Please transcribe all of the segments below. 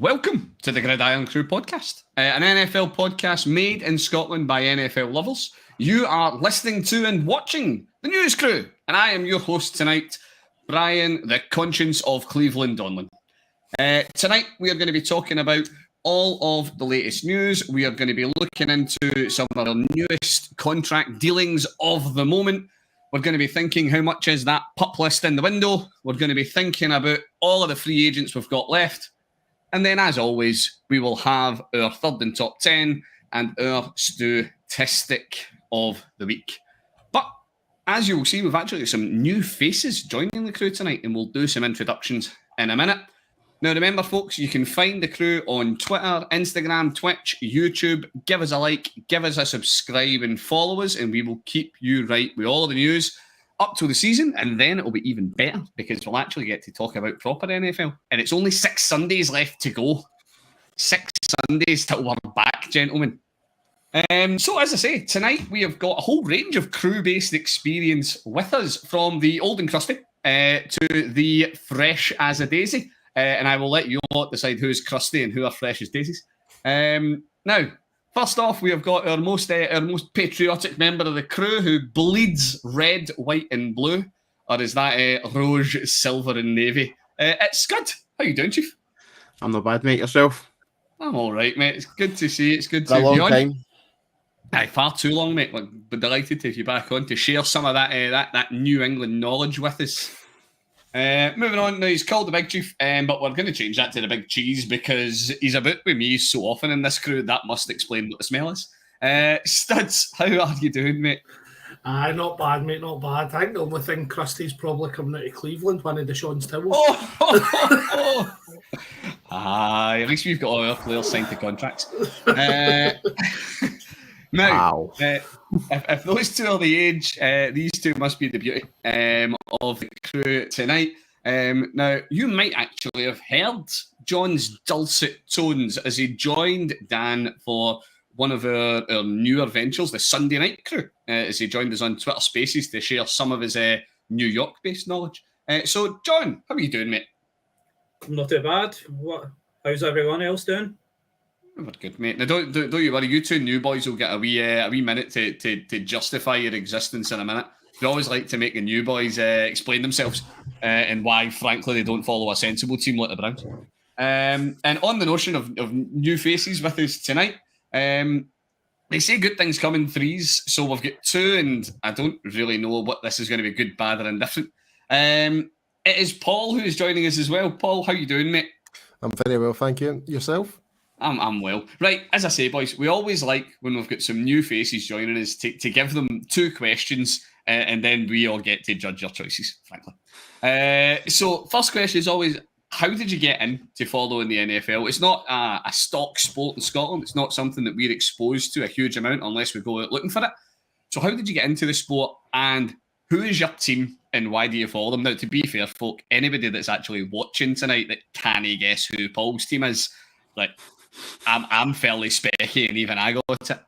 Welcome to the Irn Cru podcast, an NFL podcast made in Scotland by NFL lovers. You are listening to and watching the News Crew, and I am your host tonight, Brian, the conscience of Cleveland Donlan. Tonight, we are going to be talking about all of the latest news. We are going to be looking into some of our newest contract dealings of the moment. We're going to be thinking, how much is that pup list in the window? We're going to be thinking about all of the free agents we've got left. And then, as always, we will have our third and top 10 and our statistic of the week. But as you will see, we've actually got some new faces joining the crew tonight, and we'll do some introductions in a minute. Now, remember, folks, you can find the crew on Twitter, Instagram, Twitch, YouTube. Give us a like, give us a subscribe, and follow us, and we will keep you right with all of the news up to the season, and then it'll be even better because we'll actually get to talk about proper NFL. And it's only 6 Sundays left to go. 6 Sundays till we're back, gentlemen. So, as I say, tonight we have got a whole range of crew-based experience with us, from the old and crusty to the fresh as a daisy. And I will let you lot decide who is crusty and who are fresh as daisies. Now, first off, we have got our most patriotic member of the crew who bleeds red, white, and blue, or is that rouge, silver, and navy? It's Scud. How you doing, Chief? I'm not bad, mate. Yourself? I'm all right, mate. It's good to see you. It's good to be on. A long time. Aye, far too long, mate. We're delighted to have you back on to share some of that New England knowledge with us. Moving on, now he's called the Big Chief, but we're going to change that to the Big Cheese because he's about with me so often in this crew. That must explain what the smell is. Studs, how are you doing, mate? Aye, not bad, mate, not bad. I think the only thing Krusty's probably coming out of Cleveland, one of Deshaun's towels. Aye, at least we've got all our players signed to contracts. Now, if those two are the age, these two must be the beauty of the crew tonight. Now, you might actually have heard John's dulcet tones as he joined Dan for one of our newer ventures, the Sunday Night Crew, as he joined us on Twitter Spaces to share some of his New York-based knowledge. So, John, how are you doing, mate? Not too bad. How's everyone else doing? We're good, mate. Now, don't you worry. You two new boys will get a wee minute to justify your existence in a minute. We always like to make the new boys explain themselves and why, frankly, they don't follow a sensible team like the Browns. And on the notion of new faces with us tonight, they say good things come in threes, so we've got 2, and I don't really know what this is going to be, good, bad, or indifferent. It is Paul who is joining us as well. Paul, how you doing, mate? I'm very well, thank you. Yourself? I'm well. Right, as I say, boys, we always like when we've got some new faces joining us to give them 2 questions and then we all get to judge your choices, frankly. So, first question is always, how did you get into following the NFL? It's not a stock sport in Scotland. It's not something that we're exposed to a huge amount unless we go out looking for it. So, how did you get into the sport, and who is your team and why do you follow them? Now, to be fair, folk, anybody that's actually watching tonight that can't guess who Paul's team is, like, I'm fairly specky, and even I got it.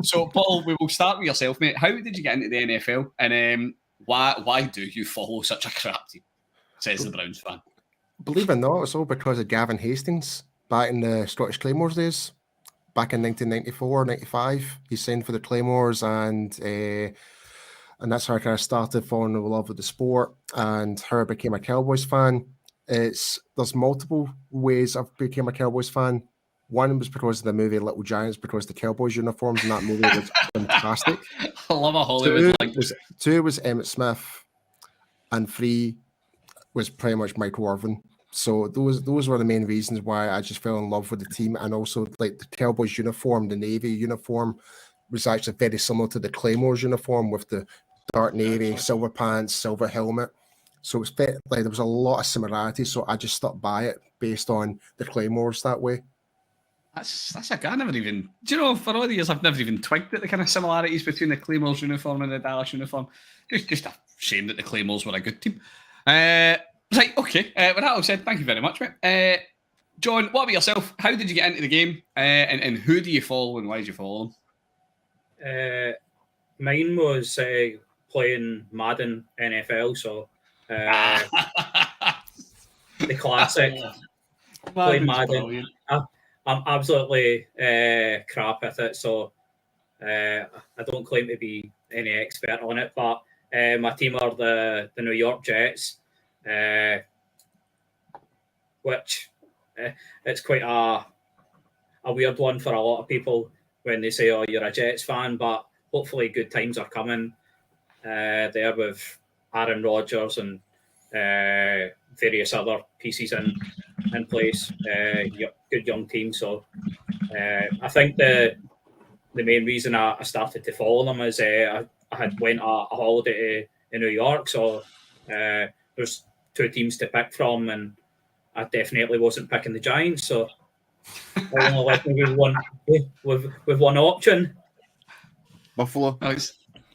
So, Paul, we will start with yourself, mate. How did you get into the NFL, and why do you follow such a crap team? Says the Browns fan. Believe it or not, it's all because of Gavin Hastings back in the Scottish Claymores days. Back in 1994, 95, he signed for the Claymores, and that's how I kind of started falling in love with the sport and how I became a Cowboys fan. There's multiple ways I became a Cowboys fan. One was because of the movie Little Giants, because the Cowboys uniforms in that movie was fantastic. I love a Hollywood. Two was Emmitt Smith, and 3 was pretty much Michael Irvin. So those were the main reasons why I just fell in love with the team, and also like the Cowboys uniform, the Navy uniform was actually very similar to the Claymores uniform with the dark navy, silver pants, silver helmet. So it's like there was a lot of similarities, so I just stuck by it based on the Claymores that way. That's a I never even, do you know, for all the years I've never even twigged at the kind of similarities between the Claymores uniform and the Dallas uniform. Just a shame that the Claymores were a good team. Right, okay. With that all said, thank you very much, mate. John, what about yourself? How did you get into the game, and who do you follow and why did you follow them? Mine was playing Madden NFL, so the classic. playing Madden's Madden. brilliant. I'm absolutely crap at it, so I don't claim to be any expert on it. But my team are the New York Jets, which it's quite a weird one for a lot of people when they say, "Oh, you're a Jets fan," but hopefully, good times are coming there with Aaron Rodgers and various other pieces in place. Good young team. So I think the main reason I started to follow them is I had went a holiday in New York, so there's two teams to pick from, and I definitely wasn't picking the Giants, so I only left me with one option. Buffalo.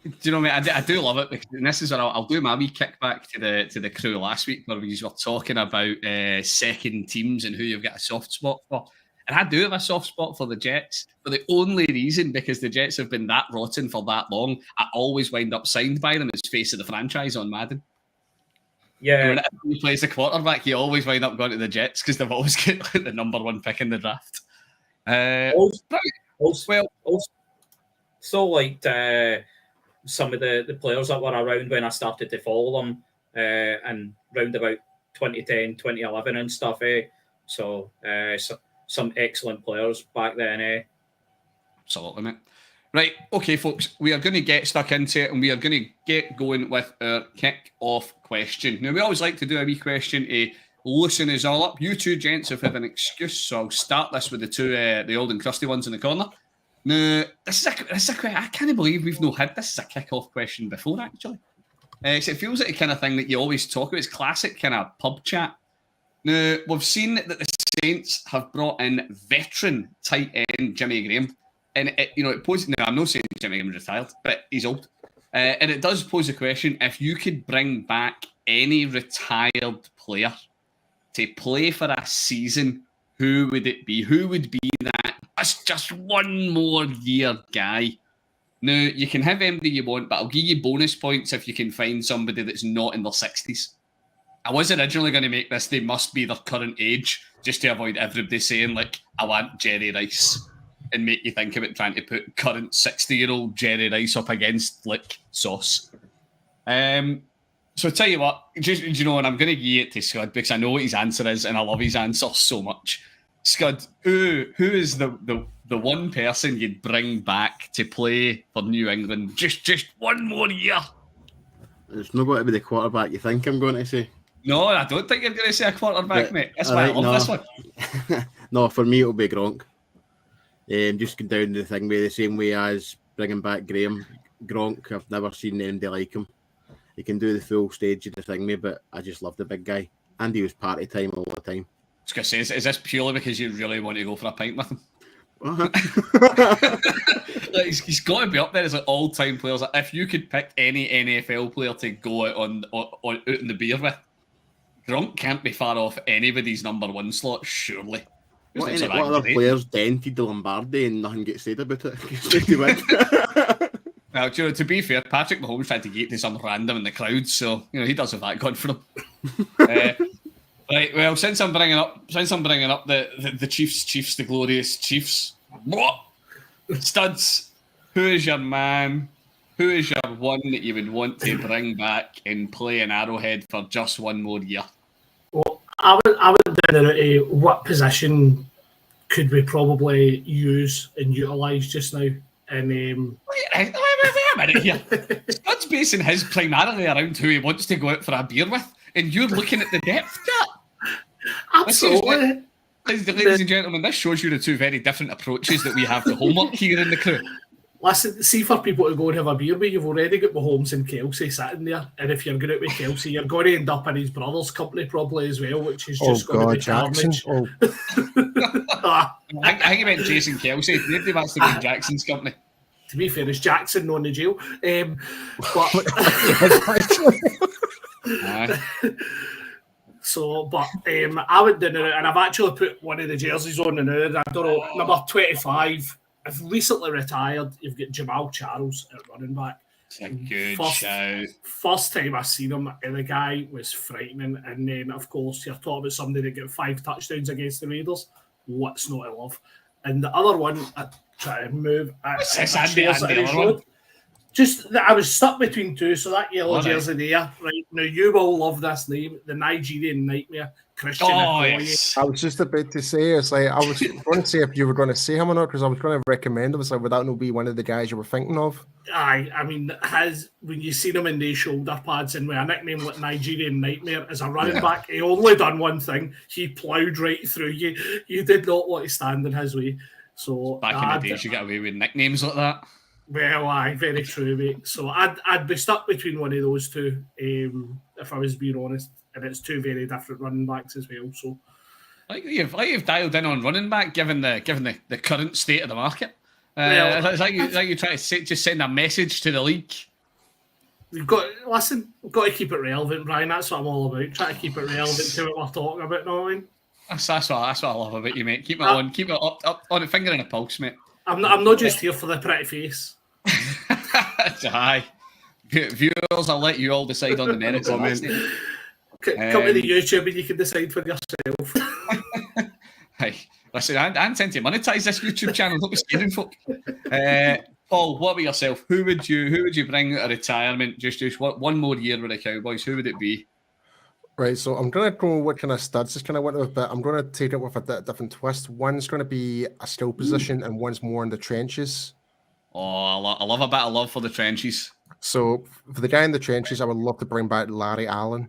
Do you know, mate? I do love it, because this is where I'll do my wee kickback to the crew last week, where we were talking about second teams and who you've got a soft spot for. And I do have a soft spot for the Jets, for the only reason, because the Jets have been that rotten for that long, I always wind up signed by them as face of the franchise on Madden. Yeah. Whenever he plays the quarterback, you always wind up going to the Jets, because they've always got the number one pick in the draft. So like some of the players that were around when I started to follow them, and round about 2010, 2011 and stuff. So some excellent players back then. Absolutely, mate. Right, okay, folks, we are going to get stuck into it, and we are going to get going with our kick-off question. Now, we always like to do a wee question to loosen us all up. You two gents have had an excuse, so I'll start this with the two, the old and crusty ones in the corner. Now, this is a question. I can't believe we've not had this as a kick-off question before, actually. It feels like the kind of thing that you always talk about. It's classic kind of pub chat. Now, we've seen that the Saints have brought in veteran tight end Jimmy Graham. And it poses. Now, I'm not saying Jimmy Graham's retired, but he's old. And it does pose a question: if you could bring back any retired player to play for a season, who would it be? Who would be that? That's just one more year guy. Now, you can have anybody you want, but I'll give you bonus points if you can find somebody that's not in their 60s. I was originally going to make this, they must be their current age, just to avoid everybody saying, like, I want Jerry Rice, and make you think about trying to put current 60-year-old Jerry Rice up against, like, Sauce. So tell you what, just, you know, and I'm going to give it to Scud, because I know what his answer is, and I love his answer so much. Scud, who is the one person you'd bring back to play for New England just one more year? It's not going to be the quarterback you think I'm going to say. No, I don't think you're going to say a quarterback, But, mate. That's why I love this one. No, for me it'll be Gronk. Just going down the thing way the same way as bringing back Graham. Gronk, I've never seen anybody like him. He can do the full stage of the thing, mate, but I just love the big guy. And he was party time all the time. I was going to say, is this purely because you really want to go for a pint with him? Like, he's got to be up there as like all-time players. Like, if you could pick any NFL player to go out out in the beer with, Gronk can't be far off anybody's number one slot, surely. What other players dented the Lombardi and nothing gets said about it? Now, to be fair, Patrick Mahomes tried to get to some random in the crowd, so he does have that going for him. Right, well, since I'm bringing up the Chiefs, the glorious Chiefs, what? Studs, who is your man? Who is your one that you would want to bring back and play in Arrowhead for just one more year? Well, I would dinner to what position could we probably use and utilise just now? And wait a minute here. Stud's basing his primarily around who he wants to go out for a beer with, and you're looking at the depth cut. Absolutely. Ladies and gentlemen, this shows you the two very different approaches that we have to homework here in the crew. Listen, see, for people to go and have a beer with, you've already got Mahomes and Kelsey sitting there, and if you're going out with Kelsey, you're going to end up in his brother's company probably as well, which is just going to be Jackson. carnage. I think you meant Jason Kelsey. Nobody wants to be in Jackson's company. To be fair, is Jackson known in jail? I went down there, and I've actually put one of the jerseys on now. I don't know, number 25. I've recently retired. You've got Jamal Charles at running back. It's a good First- shout. First time I seen him, and the guy was frightening. And then, of course, you're talking about somebody that got 5 touchdowns against the Raiders. What's not to love? And the other one, I try to move. What's this, Andy, the other one? Just that I was stuck between two. So that yellow All right. jersey there, right now, you will love this name, the Nigerian Nightmare, Christian Oh, Okoye. yes. I was just about to say, it's like, I was going to say if you were going to say him or not, because I was going to recommend him. It's like, would that not be one of the guys you were thinking of? Aye, I mean, when you see him in these shoulder pads and with a nickname like Nigerian Nightmare as a running back, he only done one thing. He ploughed right through you. You did not want to stand in his way. So Back in the days, you get away with nicknames like that. Well, aye, very true, mate. So I'd be stuck between one of those two, if I was being honest. And it's two very different running backs as well. So, Like you've dialed in on running back, given the current state of the market. Well, It's like you try to just send a message to the league. we've got to keep it relevant, Brian. That's what I'm all about. Try to keep it relevant to what we're talking about. Know what I mean? That's what I love about you, mate. Keep it up on the finger and a pulse, mate. I'm not just here for the pretty face. Aye. Viewers, I'll let you all decide on the merits of that. Come to the YouTube and you can decide for yourself. Hey, listen, I intend to monetize this YouTube channel. Don't be scaring folk. Paul, what about yourself? Who would you bring out of retirement? Just one more year with the Cowboys. Who would it be? Right, so I'm going to go what kind of studs is kind of went with, but I'm going to take it with a different twist. One's going to be a skill position and one's more in the trenches. Oh, I love a bit of love for the trenches. So for the guy in the trenches, I would love to bring back Larry Allen,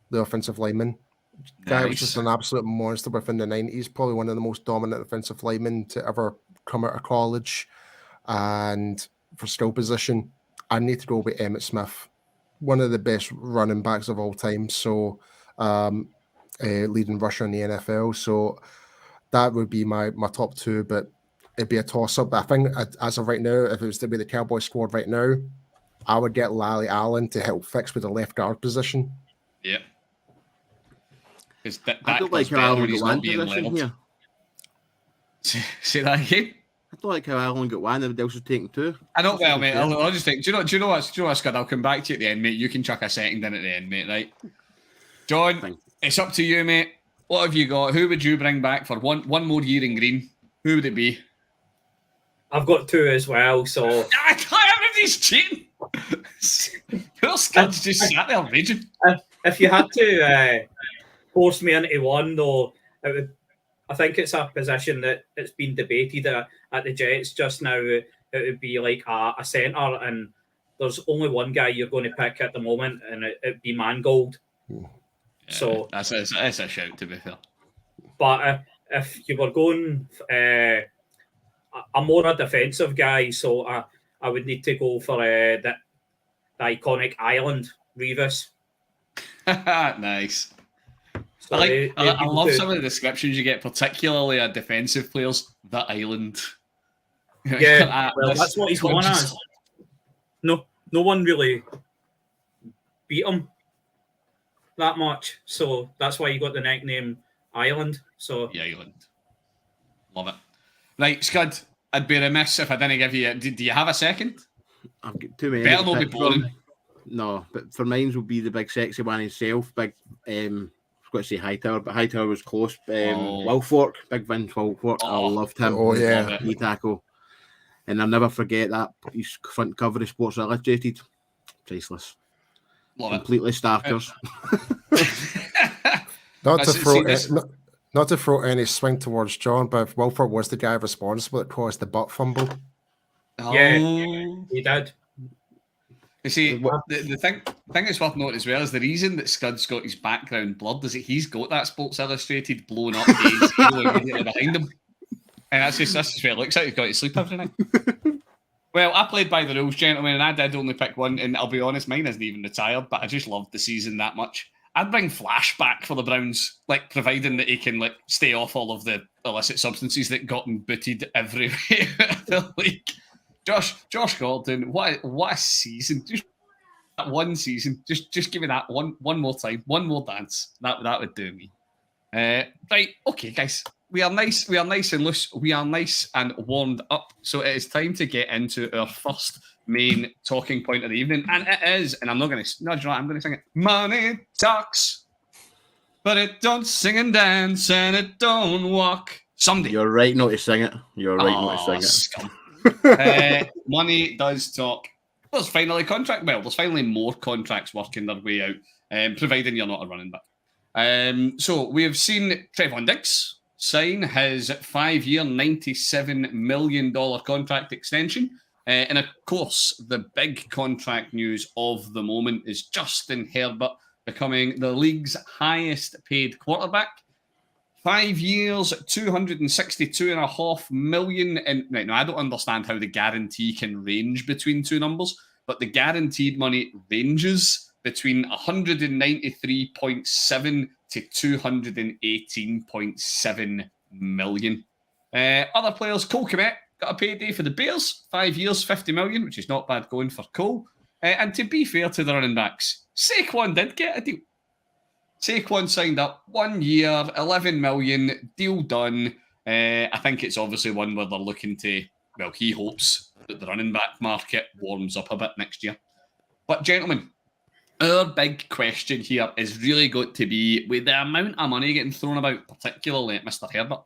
the offensive lineman. Guy was just an absolute monster within the 90s, probably one of the most dominant offensive linemen to ever come out of college. And for skill position, I need to go with Emmitt Smith, one of the best running backs of all time. So leading rusher in the NFL. So that would be my top two, but it'd be a toss-up. But I think as of right now, if it was to be the Cowboys squad right now, I would get Larry Allen to help fix with the left guard position. Yeah. I don't like how Allen got one position here. Say that again. I don't like how Allen got one, everybody else was taking two. I know, well, mate. I'll just think. Do you know what, Scud? I'll come back to you at the end, mate. You can chuck a second in at the end, mate. Right, John. It's up to you, mate. What have you got? Who would you bring back for one more year in green? Who would it be? I've got two as well. So everybody's cheating. Poor Scud's just sat there raging. If you had to force me into one, though, it would. I think it's a position that it's been debated at the Jets just now. It would be like a centre, and there's only one guy you're going to pick at the moment, and it'd be Mangold. Yeah, so that's a shout, to be fair. But if you were going I'm more a defensive guy, so I would need to go for the iconic Island, Revis. Nice. So I love some of the descriptions you get, particularly at defensive players. The Island. Yeah, well, that's what he's going as. No one really beat him that much, so that's why you got the nickname Island. So yeah, Island. Love it. Right, Scud. I'd be remiss if I didn't give you. Do you have a second? I've got too many. Better not be boring. No, but for mine will be the big sexy one himself. Big. I was going to say Hightower, but Hightower was close. Wilfork, Big Vince Wilfork. I loved him. Oh yeah, knee tackle. And I'll never forget that his front cover of Sports Illustrated. Priceless. Love Completely starters. Not to throw any swing towards John, but if Wilford was the guy responsible that caused the butt fumble. Yeah, he did. You see, the thing that's worth noting as well is the reason that Scud's got his background blurred is that he's got that Sports Illustrated blown up days immediately behind him. And that's just where it looks like he's got to sleep every night. Well, I played by the rules, gentlemen, and I did only pick one, and I'll be honest, mine isn't even retired, but I just loved the season that much. I'd bring Flash back for the Browns, like providing that he can like stay off all of the illicit substances that got him booted everywhere. The league. Josh Gordon, what a season! Just that one season, just give me that one more time, one more dance. That would do me. Right, okay, guys, we are nice and loose, we are nice and warmed up. So it is time to get into our first main talking point of the evening, and it is, and I'm not going to, no, I'm going to sing it. Money talks, but it don't sing and dance, and it don't walk. Someday. You're right not to sing it. You're right not to sing it. Money does talk. There's finally there's finally more contracts working their way out, providing you're not a running back. So we have seen Trevon Diggs sign his 5-year, $97 million contract extension. And of course, the big contract news of the moment is Justin Herbert becoming the league's highest paid quarterback. 5 years, $262.5 million. And right now, I don't understand how the guarantee can range between two numbers, but the guaranteed money ranges between 193.7 to 218.7 million. Other players, Cole Kmet got a payday for the Bears, 5 years, $50 million, which is not bad going for Cole. And to be fair to the running backs, Saquon did get a deal. Saquon signed up 1 year, $11 million, deal done. I think it's obviously one where they're looking to, well, he hopes that the running back market warms up a bit next year. But gentlemen, our big question here is really got to be, with the amount of money getting thrown about, particularly at Mr. Herbert,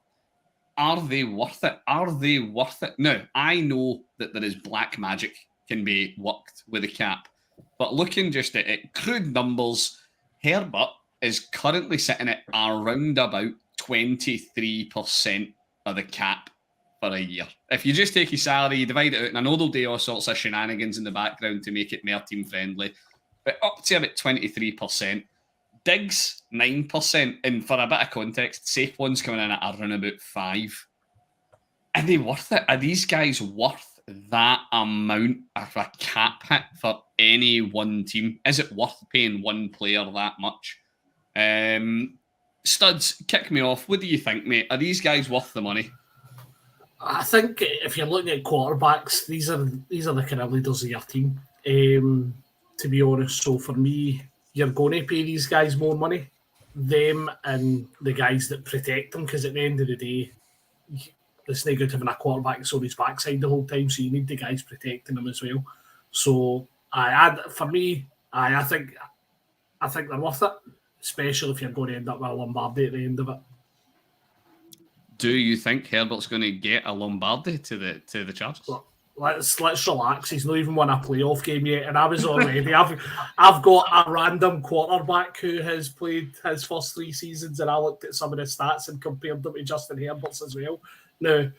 are they worth it? Are they worth it? Now, I know that there is black magic can be worked with a cap, but looking just at crude numbers, Herbert is currently sitting at around about 23% of the cap for a year. If you just take his salary, you divide it out, and I know they'll do all sorts of shenanigans in the background to make it more team friendly, but up to about 23%. Diggs, 9%. And for a bit of context, Saquon's coming in at around about 5%. Are they worth it? Are these guys worth that amount of a cap hit for any one team? Is it worth paying one player that much? Studs, kick me off. What do you think, mate? Are these guys worth the money? I think if you're looking at quarterbacks, these are the kind of leaders of your team. To be honest, so for me, you're going to pay these guys more money, them and the guys that protect them, because at the end of the day, it's no good having a quarterback that's on his backside the whole time, so you need the guys protecting them as well. So I think they're worth it, especially if you're going to end up with a Lombardi at the end of it. Do you think Herbert's going to get a Lombardi to the Chargers? Well, let's relax. He's not even won a playoff game yet, and I was already. I've got a random quarterback who has played his first 3 seasons, and I looked at some of the stats and compared them to Justin Herbert's as well. Now,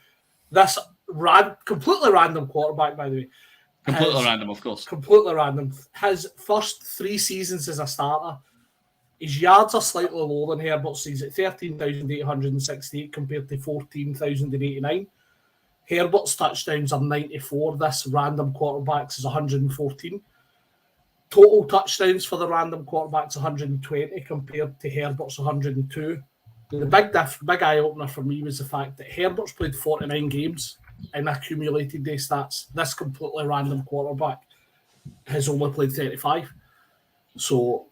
this completely random quarterback, by the way. Completely random, of course. Completely random. His first 3 seasons as a starter, his yards are slightly lower than Herbert's. He's at 13,868 compared to 14,089. Herbert's touchdowns are 94. This random quarterback's is 114. Total touchdowns for the random quarterback's 120 compared to Herbert's 102. The big eye-opener for me was the fact that Herbert's played 49 games in accumulated day stats. This completely random quarterback has only played 35. So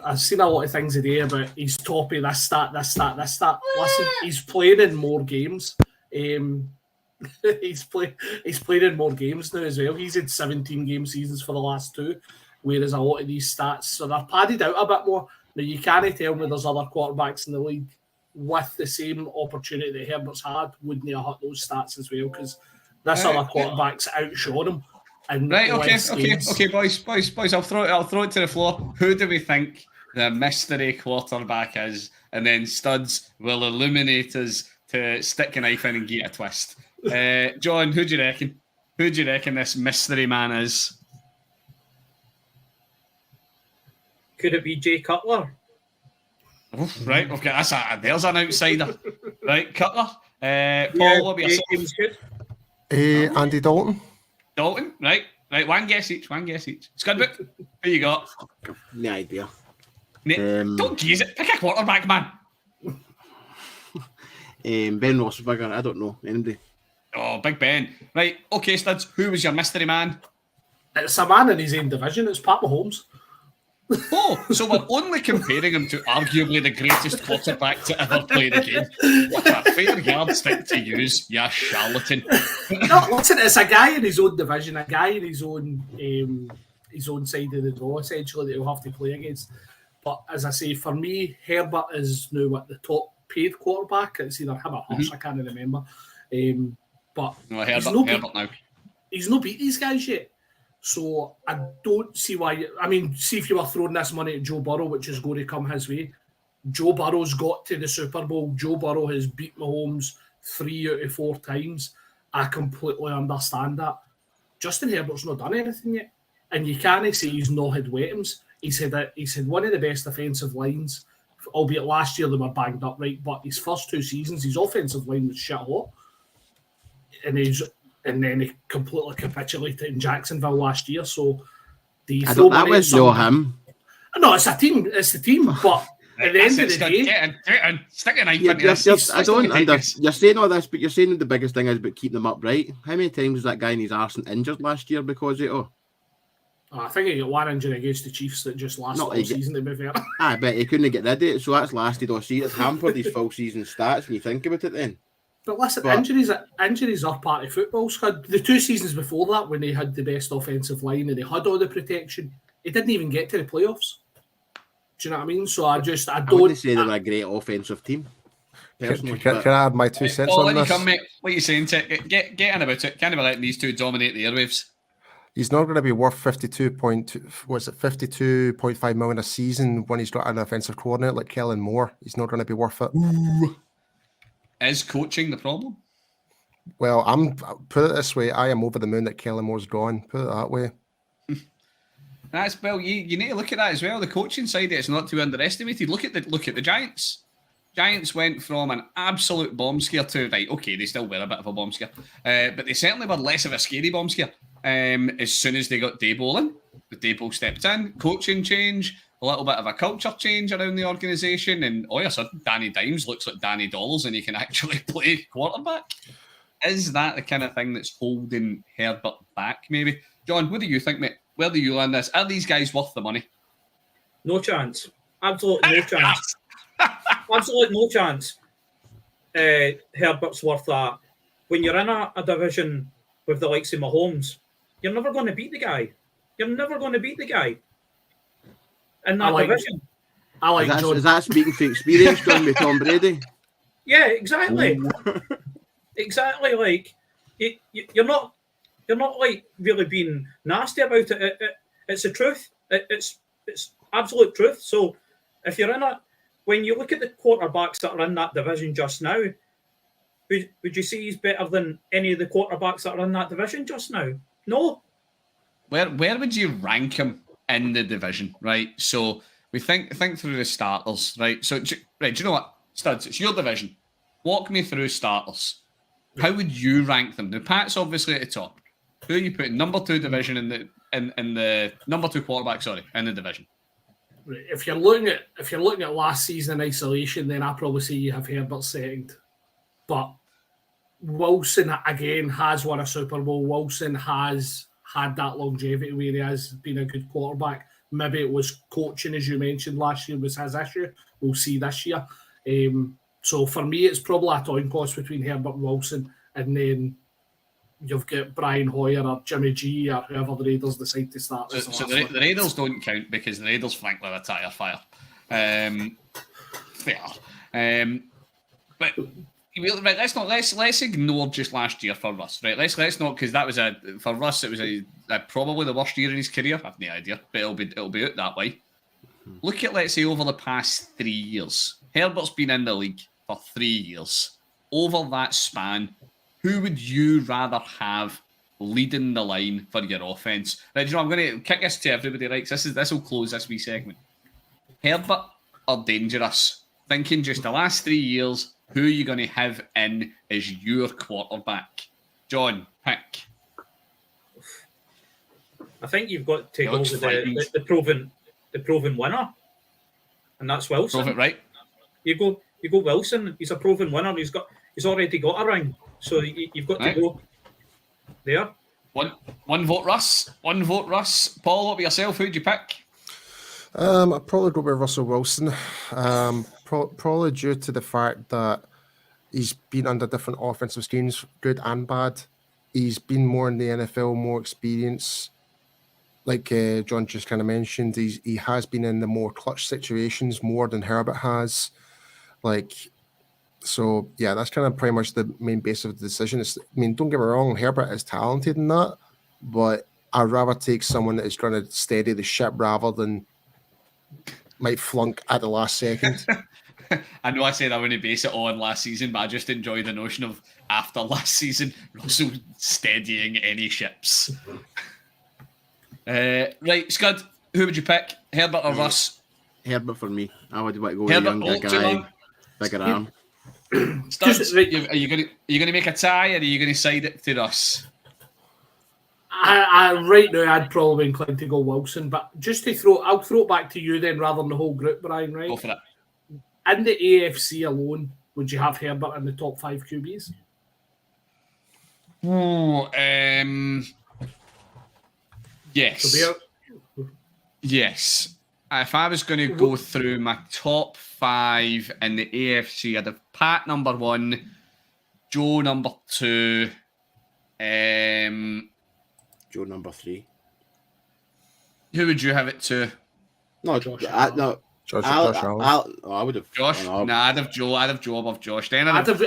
I've seen a lot of things today about he's topping this stat. Listen, he's playing in more games. He's played in more games now as well. He's had 17 game seasons for the last 2, whereas a lot of these stats, so they're padded out a bit more. Now, you can't tell me there's other quarterbacks in the league with the same opportunity that Herbert's had wouldn't have hit those stats as well, because this other quarterback's outshone him. Right, okay, boys. I'll throw it to the floor. Who do we think the mystery quarterback is? And then Studs will illuminate us to stick a knife in and get a twist. John, who do you reckon? Who do you reckon this mystery man is? Could it be Jay Cutler? Oh, right, okay, there's an outsider. Right, Cutler. Paul, what about yourself? Andy Dalton. Dalton, right. One guess each. Scudbook, who you got? No idea. Don't geese it. Pick a quarterback, man. Ben Roethlisberger, I don't know. Anybody? Oh, Big Ben. Right, okay, Studs, who was your mystery man? It's a man in his own division. It's Pat Mahomes. Oh, so we're only comparing him to arguably the greatest quarterback to ever play the game. What a fair yardstick to use, you charlatan. No, listen, it's a guy in his own division, a guy in his own side of the draw, essentially, that he'll have to play against. But as I say, for me, Herbert is now what the top paid quarterback. It's either him or Hurst, I can't remember. But No, Herbert now. He's not beat these guys yet. So I don't see why. I mean, see if you were throwing this money at Joe Burrow, which is going to come his way. Joe Burrow's got to the Super Bowl. Joe Burrow has beat Mahomes 3 out of 4 times. I completely understand that. Justin Herbert's not done anything yet. And you can't say he's not had weapons. He's had one of the best offensive lines, albeit last year they were banged up, right? But his first 2 seasons, his offensive line was shit hot. And then he completely capitulated in Jacksonville last year. So that was no him. No, it's a team. It's the team. But at the end of the day, stick a knife into this. You're saying all this, but you're saying the biggest thing is about keeping them upright. How many times was that guy in his arse injured last year because of it? I think he got one injury against the Chiefs that just lasted all season, to be fair. I bet he couldn't get rid of it, so that's lasted all season. It's hampered his full season stats when you think about it then. But listen, injuries are part of football, Scud. The 2 seasons before that, when they had the best offensive line and they had all the protection, he didn't even get to the playoffs. Do you know what I mean? So I wouldn't say they're a great offensive team. Can I add my 2 cents on this? Come, mate. What are you saying? Get in about it. Can't be letting these two dominate the airwaves. He's not going to be worth 52.5 million a season when he's got an offensive coordinator like Kellen Moore. He's not going to be worth it. Is coaching the problem? Well, put it this way: I am over the moon that Kellen Moore's gone. Put it that way. That's well. You need to look at that as well. The coaching side, it's not to be underestimated. Look at the Giants. Giants went from an absolute bomb scare to okay, they still were a bit of a bomb scare, but they certainly were less of a scary bomb scare. As soon as they got Daboll in, the Daboll stepped in, coaching change, a little bit of a culture change around the organisation, and all of a sudden, Danny Dimes looks like Danny Dollars and he can actually play quarterback. Is that the kind of thing that's holding Herbert back, maybe? John, what do you think, mate? Where do you land this? Are these guys worth the money? No chance. Absolutely no chance. Absolutely no chance. Herbert's worth that. When you're in a division with the likes of Mahomes, you're never going to beat the guy. You're never going to beat the guy in that division. Is that speaking from experience, John, with Tom Brady? Yeah, exactly. Exactly. Like you're not like really being nasty about it. It's the truth. It's absolute truth. So if you're in it, when you look at the quarterbacks that are in that division just now, would you say he's better than any of the quarterbacks that are in that division just now? No. Where would you rank him in the division, right? So we think through the starters, right? So, do you know what? Studs, it's your division. Walk me through starters. How would you rank them? The Pats obviously at the top. Who are you putting number 2 division in the number 2 quarterback, in the division? If you're looking at last season in isolation, then I probably say you have Herbert second. But Wilson again has won a Super Bowl. Wilson has had that longevity where he has been a good quarterback. Maybe it was coaching, as you mentioned, last year was his issue. We'll see this year. So for me, it's probably a coin toss between Herbert and Wilson, and then you've got Brian Hoyer or Jimmy G or whoever the Raiders decide to start. So the Raiders don't count because the Raiders, frankly, are a tire fire. They are. But right, let's ignore just last year for Russ. Right, let's not, because that was for Russ it was probably the worst year in his career. I have no idea, but it'll be out that way. Look at, let's say, over the past 3 years. Herbert's been in the league for 3 years. Over that span, who would you rather have leading the line for your offense? Right, I'm going to kick this to everybody, right? This will close this wee segment. Herbert or Dangerous? Thinking just the last 3 years, who are you going to have in as your quarterback? John, pick. I think you've got to go with the proven winner, and that's Wilson. Prove it, right? You go Wilson. He's a proven winner. He's already got a ring, so you've got to go there. One vote, Russ. One vote, Russ. Paul, what about yourself? Who'd you pick? I'd probably go with Russell Wilson. Probably due to the fact that He's been under different offensive schemes, good and bad. He's been more in the NFL, more experience. Like John just kind of mentioned, he has been in the more clutch situations more than Herbert has. So yeah, that's kind of pretty much the main base of the decision. Don't get me wrong, Herbert is talented in that, but I'd rather take someone that is going to steady the ship rather than might flunk at the last second. I know I said I wouldn't base it on last season, but I just enjoy the notion of after last season, Russell steadying any ships. Right, Scud, who would you pick? Herbert or Russ? Herbert for me. I would want to go with a Herbert, younger guy, bigger arm. Studs, are you going to make a tie, or are you going to side it to Russ? I right now I'd probably be inclined to go Wilson, but just to I'll throw it back to you then rather than the whole group, Brian. Right? Go for it. In the AFC alone, would you have Herbert in the top 5 QBs? Yes. Yes. If I was going to go through my top 5 in the AFC, I'd have Pat number 1, Joe number 2, Joe number 3. Who would you have it to? No, Josh no. Josh Allen. I would have Josh? Nah, I'd have Joe. I'd have Joe above Josh. Then I'd have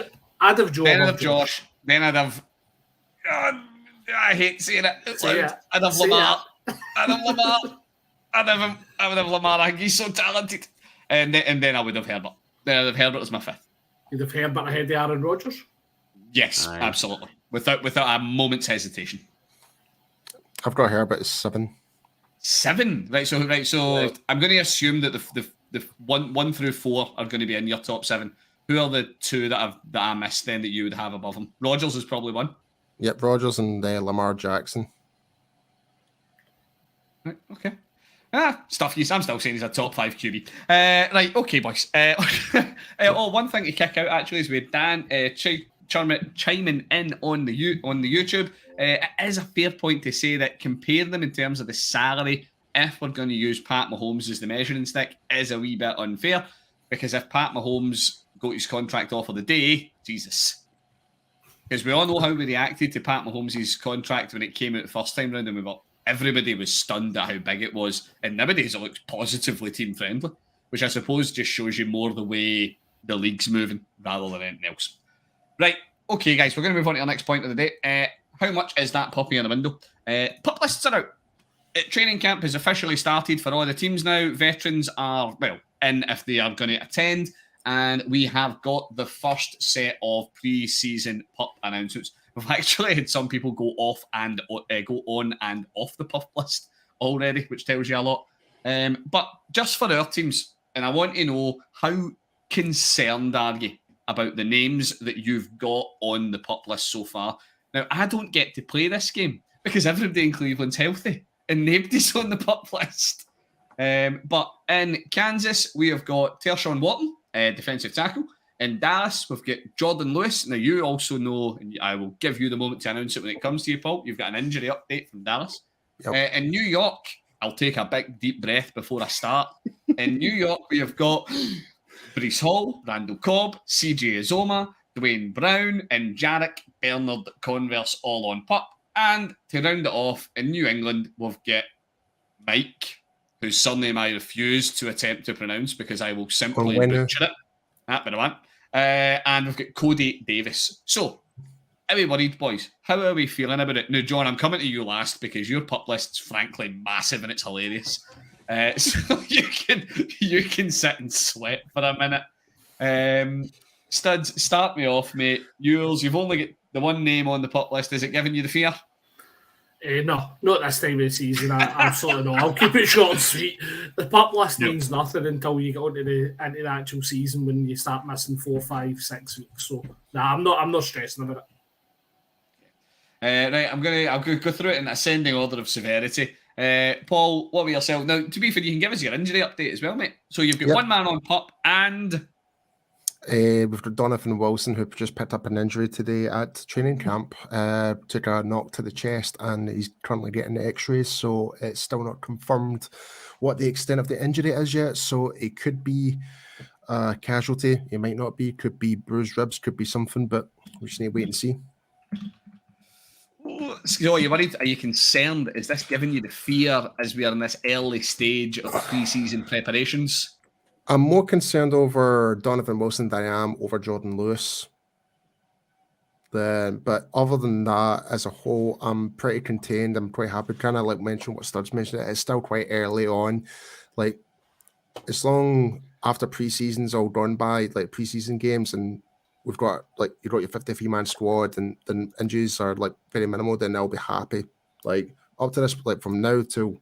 Joe. Then I'd have Josh. Then I'd have. I hate saying it. I'd have Lamar. I'd have Lamar. I would have Lamar. I think he's so talented. And then I would have Herbert. Then I'd have Herbert as my 5th. You'd have Herbert ahead of Aaron Rodgers? Yes, Aye. absolutely. Without a moment's hesitation. I've got Herbert as 7. 7, right? So I'm going to assume that the 1 through 4 are going to be in your top 7. Who are the 2 that I missed then that you would have above him? Rodgers is probably 1. Yep, Rodgers and Lamar Jackson. Right, okay. Stuff you. I'm still saying he's a top 5 QB. Right, okay, boys. One thing to kick out actually is with Dan chiming in on the YouTube. It is a fair point to say that compare them in terms of the salary, if we're going to use Pat Mahomes as the measuring stick, is a wee bit unfair, because if Pat Mahomes got his contract offer the day, Jesus. Because we all know how we reacted to Pat Mahomes' contract when it came out the first time round, and everybody was stunned at how big it was, and nowadays it looks positively team friendly, which I suppose just shows you more the way the league's moving rather than anything else. Right, okay, guys, we're going to move on to our next point of the day. How much is that puppy in the window? Pup lists are out. Training camp has officially started for all the teams now. Veterans are, in if they are going to attend. And we have got the first set of pre-season pup announcements. We've actually had some people go on and off the pup list already, which tells you a lot. But just for our teams, and I want to know, how concerned are you about the names that you've got on the pup list so far? Now, I don't get to play this game because everybody in Cleveland's healthy and nobody's on the pup list. But in Kansas, we have got Tershawn Wharton, defensive tackle. In Dallas, we've got Jordan Lewis. Now, you also know, and I will give you the moment to announce it when it comes to you, Paul, you've got an injury update from Dallas. Yep. In New York, I'll take a big, deep breath before I start. In New York, we have got Breece Hall, Randall Cobb, CJ Azoma, Dwayne Brown, and Jarek Bernard Converse all on pup. And to round it off, in New England, we've got Mike, whose surname I refuse to attempt to pronounce because I will simply butcher it. That bit of one. And we've got Cody Davis. So, are we worried, boys? How are we feeling about it? Now, John, I'm coming to you last because your pup list's frankly massive and it's hilarious. So you can sit and sweat for a minute. Studs, start me off, mate. You've only got the one name on the pup list. Is it giving you the fear? No, not this time of the season. Absolutely not. I'll keep it short and sweet. The pup list means nothing until you get into the actual season when you start missing 4, 5, 6 weeks. So, I'm not stressing about it. Right, I'll go through it in ascending order of severity. Paul, what about yourself? Now, to be fair, you can give us your injury update as well, mate. So you've got one man on pup and... we've got Donovan Wilson, who just picked up an injury today at training camp. Took a knock to the chest, and he's currently getting the x-rays, so it's still not confirmed what the extent of the injury is yet. So it could be casualty. He might not be. Could be bruised ribs. Could be something. But we just need to wait and see. So are you worried? Are you concerned? Is this giving you the fear as we are in this early stage of pre-season preparations? I'm more concerned over Donovan Wilson than I am over Jordan Lewis. But other than that, as a whole, I'm pretty contained. I'm quite happy. Kind of like mention what Studs mentioned. It's still quite early on. Like, as long after preseason's all done by, like preseason games, and we've got like you got your 53-man squad, and the injuries are like very minimal, then I'll be happy. Like up to this, like from now to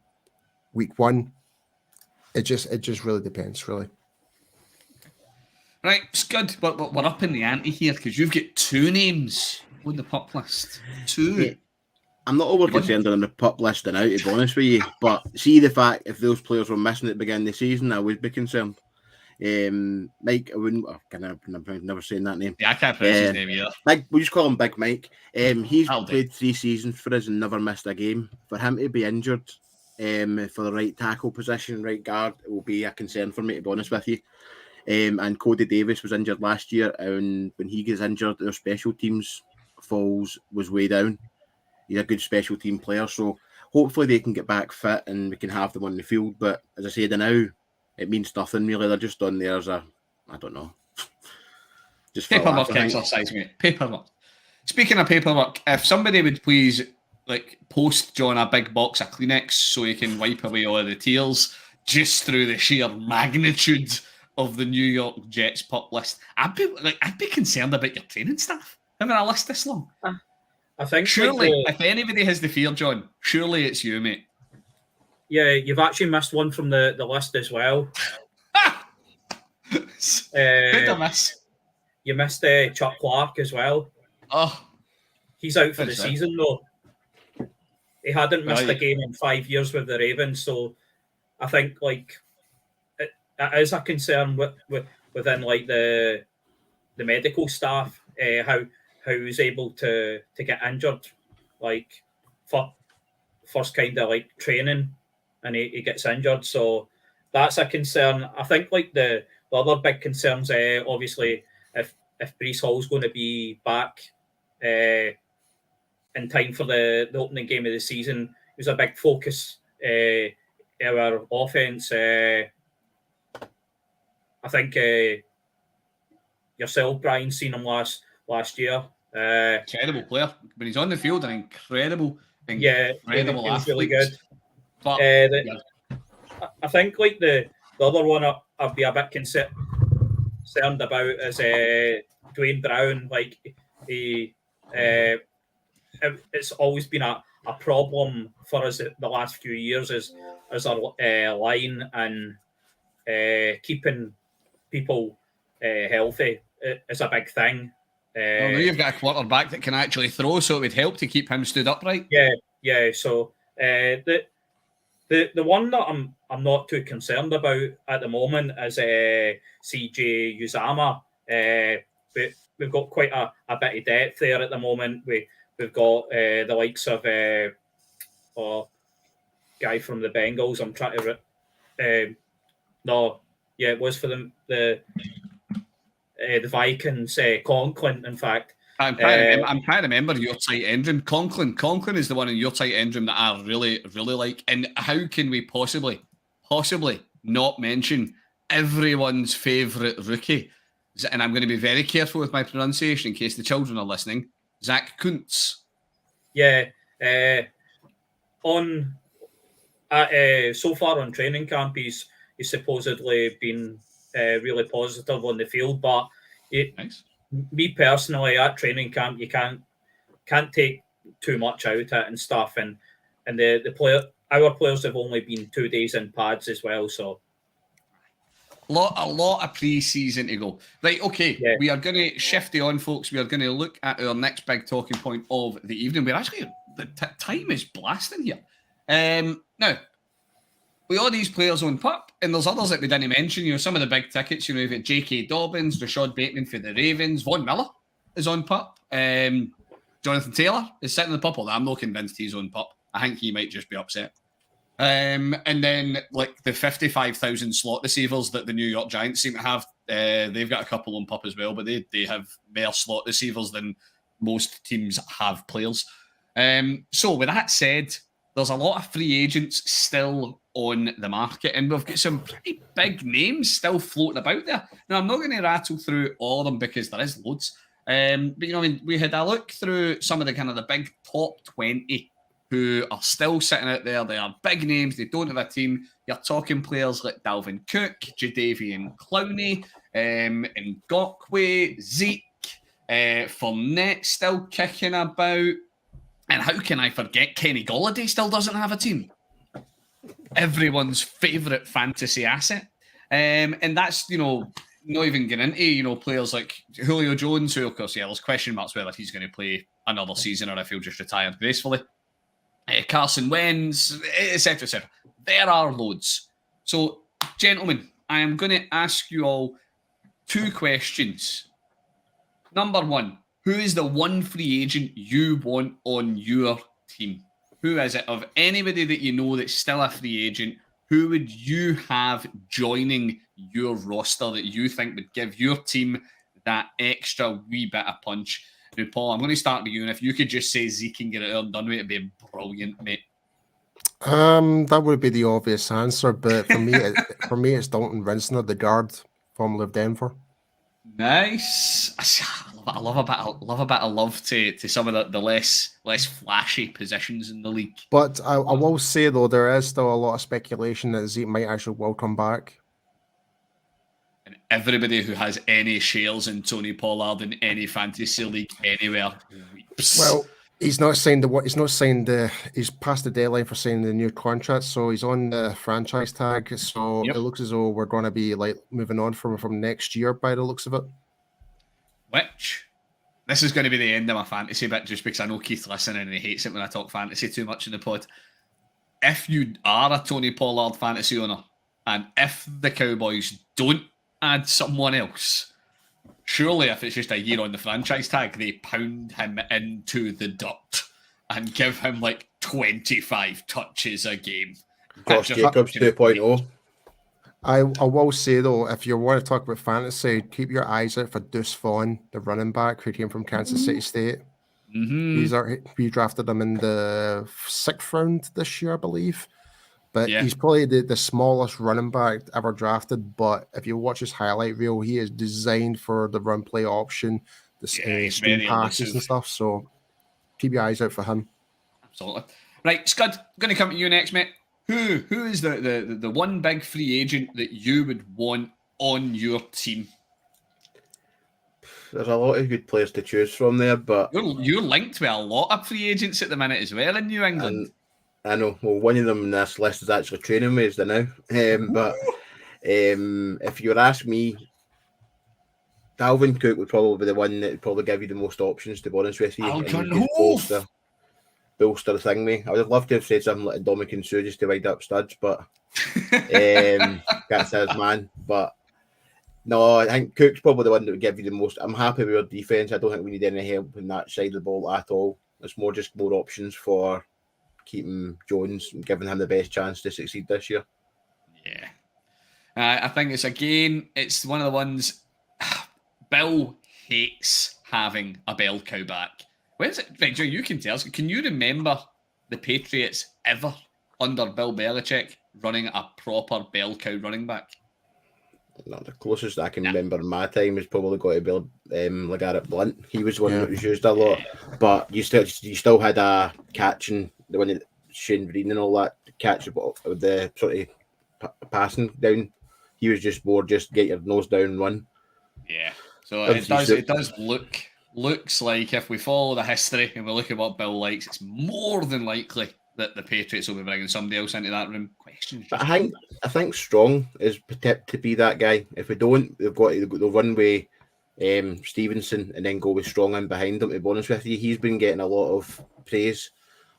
week 1, it just really depends, really. Right, it's good. We're up in the ante here because you've got 2 names on the pup list. 2. Yeah. I'm not over concerned on the pup list now, to be honest with you. But see the fact if those players were missing at the beginning of the season, I would be concerned. Mike, I wouldn't. I'm never saying that name. Yeah, I can't pronounce his name either. We just call him Big Mike. He's I'll do. played 3 seasons for us and never missed a game. For him to be injured, for the right tackle position, right guard, it will be a concern for me, to be honest with you. And Cody Davis was injured last year, and when he gets injured, their special teams falls was way down. He's a good special team player, so hopefully they can get back fit and we can have them on the field. But as I said, now it means nothing really. They're just on there as I don't know. Just Paperwork exercise, mate. Paperwork. Speaking of paperwork, if somebody would please post John a big box of Kleenex so he can wipe away all of the tears just through the sheer magnitude of the New York Jets pup list. I'd be concerned about your training staff having a list this long. I think surely, if anybody has the fear, John, surely it's you, mate. Yeah, you've actually missed one from the list as well. Who'd I miss? You missed Chuck Clark as well. Oh, he's out for the season though. He hadn't missed a game in 5 years with the Ravens, so I think like it is a concern within like the medical staff how he's able to get injured like for first kind of like training and he gets injured, so that's a concern. I think like the other big concerns obviously if Breece Hall's going to be back in time for the opening game of the season. It was a big focus our offense. I think yourself, Brian, seen him last year. Incredible player. When he's on the field, an incredible athlete. Really good. But, I think like the other one I'd be a bit concerned about is Dwayne Brown. Like it's always been a problem for us the last few years as our line and keeping people healthy is a big thing. Well, now you've got a quarterback that can actually throw, so it would help to keep him stood upright. Yeah. So the one that I'm not too concerned about at the moment is CJ Uzama. We've got quite a bit of depth there at the moment. We've got the likes of guy from the Bengals. I'm trying to it was for the Vikings. Conklin, in fact. I'm trying to remember your tight end room. Conklin is the one in your tight end room that I really, really like. And how can we possibly not mention everyone's favourite rookie? And I'm going to be very careful with my pronunciation in case the children are listening. Zach Kuntz. Yeah. So far on training camp, he's supposedly been really positive on the field, but nice. Me personally, at training camp, you can't take too much out of it and stuff, and our players have only been 2 days in pads as well, so a lot of pre-season to go. Right, okay. Yeah. We are going to shift it on, folks. We are going to look at our next big talking point of the evening. We're actually the time is blasting here. Now, we all these players on pup, and there's others that we didn't mention. Some of the big tickets. You've got J.K. Dobbins, Rashad Bateman for the Ravens, Von Miller is on pup. Jonathan Taylor is sitting in the pup. Although I'm not convinced he's on pup. I think he might just be upset. And then like the 55,000 slot receivers that the New York Giants seem to have They've got a couple on pup as well, but they have more slot receivers than most teams have players. So with that said, there's a lot of free agents still on the market, and we've got some pretty big names still floating about there. Now, I'm not going to rattle through all of them because there is loads. But we had a look through some of the kind of the big top 20 who are still sitting out there. They are big names. They don't have a team. You're talking players like Dalvin Cook, Jadeveon Clowney, Ngakwe, Zeke, Fournette still kicking about. And how can I forget Kenny Golladay still doesn't have a team? Everyone's favourite fantasy asset. And that's, not even getting into, players like Julio Jones, who, of course, there's question marks whether he's going to play another season or if he'll just retire gracefully. Carson Wentz, etc., etc. There are loads. So, gentlemen, I am going to ask you all 2 questions. Number 1, who is the one free agent you want on your team? Who is it? Of anybody that you know that's still a free agent, who would you have joining your roster that you think would give your team that extra wee bit of punch? Now, Paul, I'm going to start with you, and if you could just say Zeke and get it all done with it, it'd be brilliant, mate. That would be the obvious answer, but for me, it's Dalton Rinsner, the guard, formerly of Denver. Nice. I love a bit of love to some of the less flashy positions in the league. But I will say, though, there is still a lot of speculation that Zeke might actually well come back. And everybody who has any shares in Tony Pollard in any fantasy league anywhere weeps. Well, he's past the deadline for signing the new contract, so he's on the franchise tag. So It looks as though we're going to be moving on from next year by the looks of it. Which, this is going to be the end of my fantasy bit, just because I know Keith listening and he hates it when I talk fantasy too much in the pod. If you are a Tony Pollard fantasy owner, and if the Cowboys don't add someone else, surely if it's just a year on the franchise tag, they pound him into the dirt and give him 25 touches a game. Josh Jacobs 2.0. I will say, though, if you want to talk about fantasy, keep your eyes out for Deuce Vaughn, the running back who came from Kansas City State. Mm-hmm. We drafted him in the 6th round this year, I believe. But he's probably the smallest running back ever drafted. But if you watch his highlight reel, he is designed for the run play option, the screen passes and stuff. So keep your eyes out for him. Absolutely. Right, Scud, I'm going to come to you next, mate. Who is the one big free agent that you would want on your team? There's a lot of good players to choose from there, but you're linked with a lot of free agents at the minute as well in New England. I know. Well, one of them in this list is actually training with us now. But if you were asking me, Dalvin Cook would probably be the one that would probably give you the most options, to be honest with you. Bolster the thing, mate. I would have loved to have said something like Dominican Sue just to wind up studs, but that's his man. But no, I think Cook's probably the one that would give you the most. I'm happy with our defense. I don't think we need any help in that side of the ball at all. It's more options for keeping Jones and giving him the best chance to succeed this year. Yeah. I think it's one of the ones Bill hates having a bell cow back. When's it? Right, Joe, you can tell us. Can you remember the Patriots ever under Bill Belichick running a proper bell cow running back? No, the closest I can remember in my time is probably got to be LeGarrette Blount. He was one that was used a lot, but you still had a catching the one that Shane Vereen and all that catch with the sort of passing down. He was just more just get your nose down and run. Yeah, so it does looks like if we follow the history and we look at what Bill likes, it's more than likely that the Patriots will be bringing somebody else into that room. Questions? But I think Strong is tipped to be that guy. If we don't, they'll run with Stevenson and then go with Strong in behind him. To be honest with you, he's been getting a lot of praise.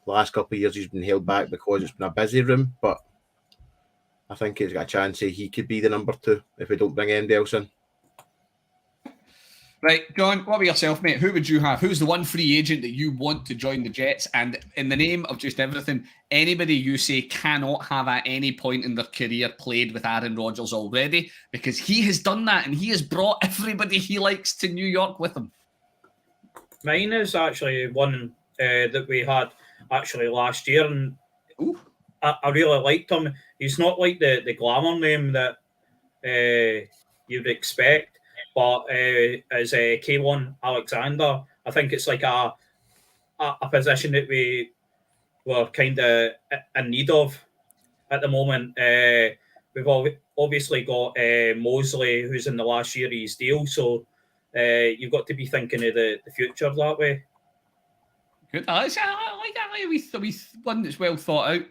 The last couple of years, he's been held back because it's been a busy room. But I think he's got a chance he could be the number 2 if we don't bring anybody else in. Right, John, what about yourself, mate? Who would you have? Who's the one free agent that you want to join the Jets? And in the name of just everything, anybody you say cannot have at any point in their career played with Aaron Rodgers already, because he has done that and he has brought everybody he likes to New York with him. Mine is actually one that we had actually last year, and I really liked him. He's not like the glamour name that you'd expect, but as K1 Alexander, I think it's like a position that we were kind of in need of at the moment. We've obviously got Mosley, who's in the last year of his deal, so you've got to be thinking of the future that way. Good. I like that. We one that's well thought out.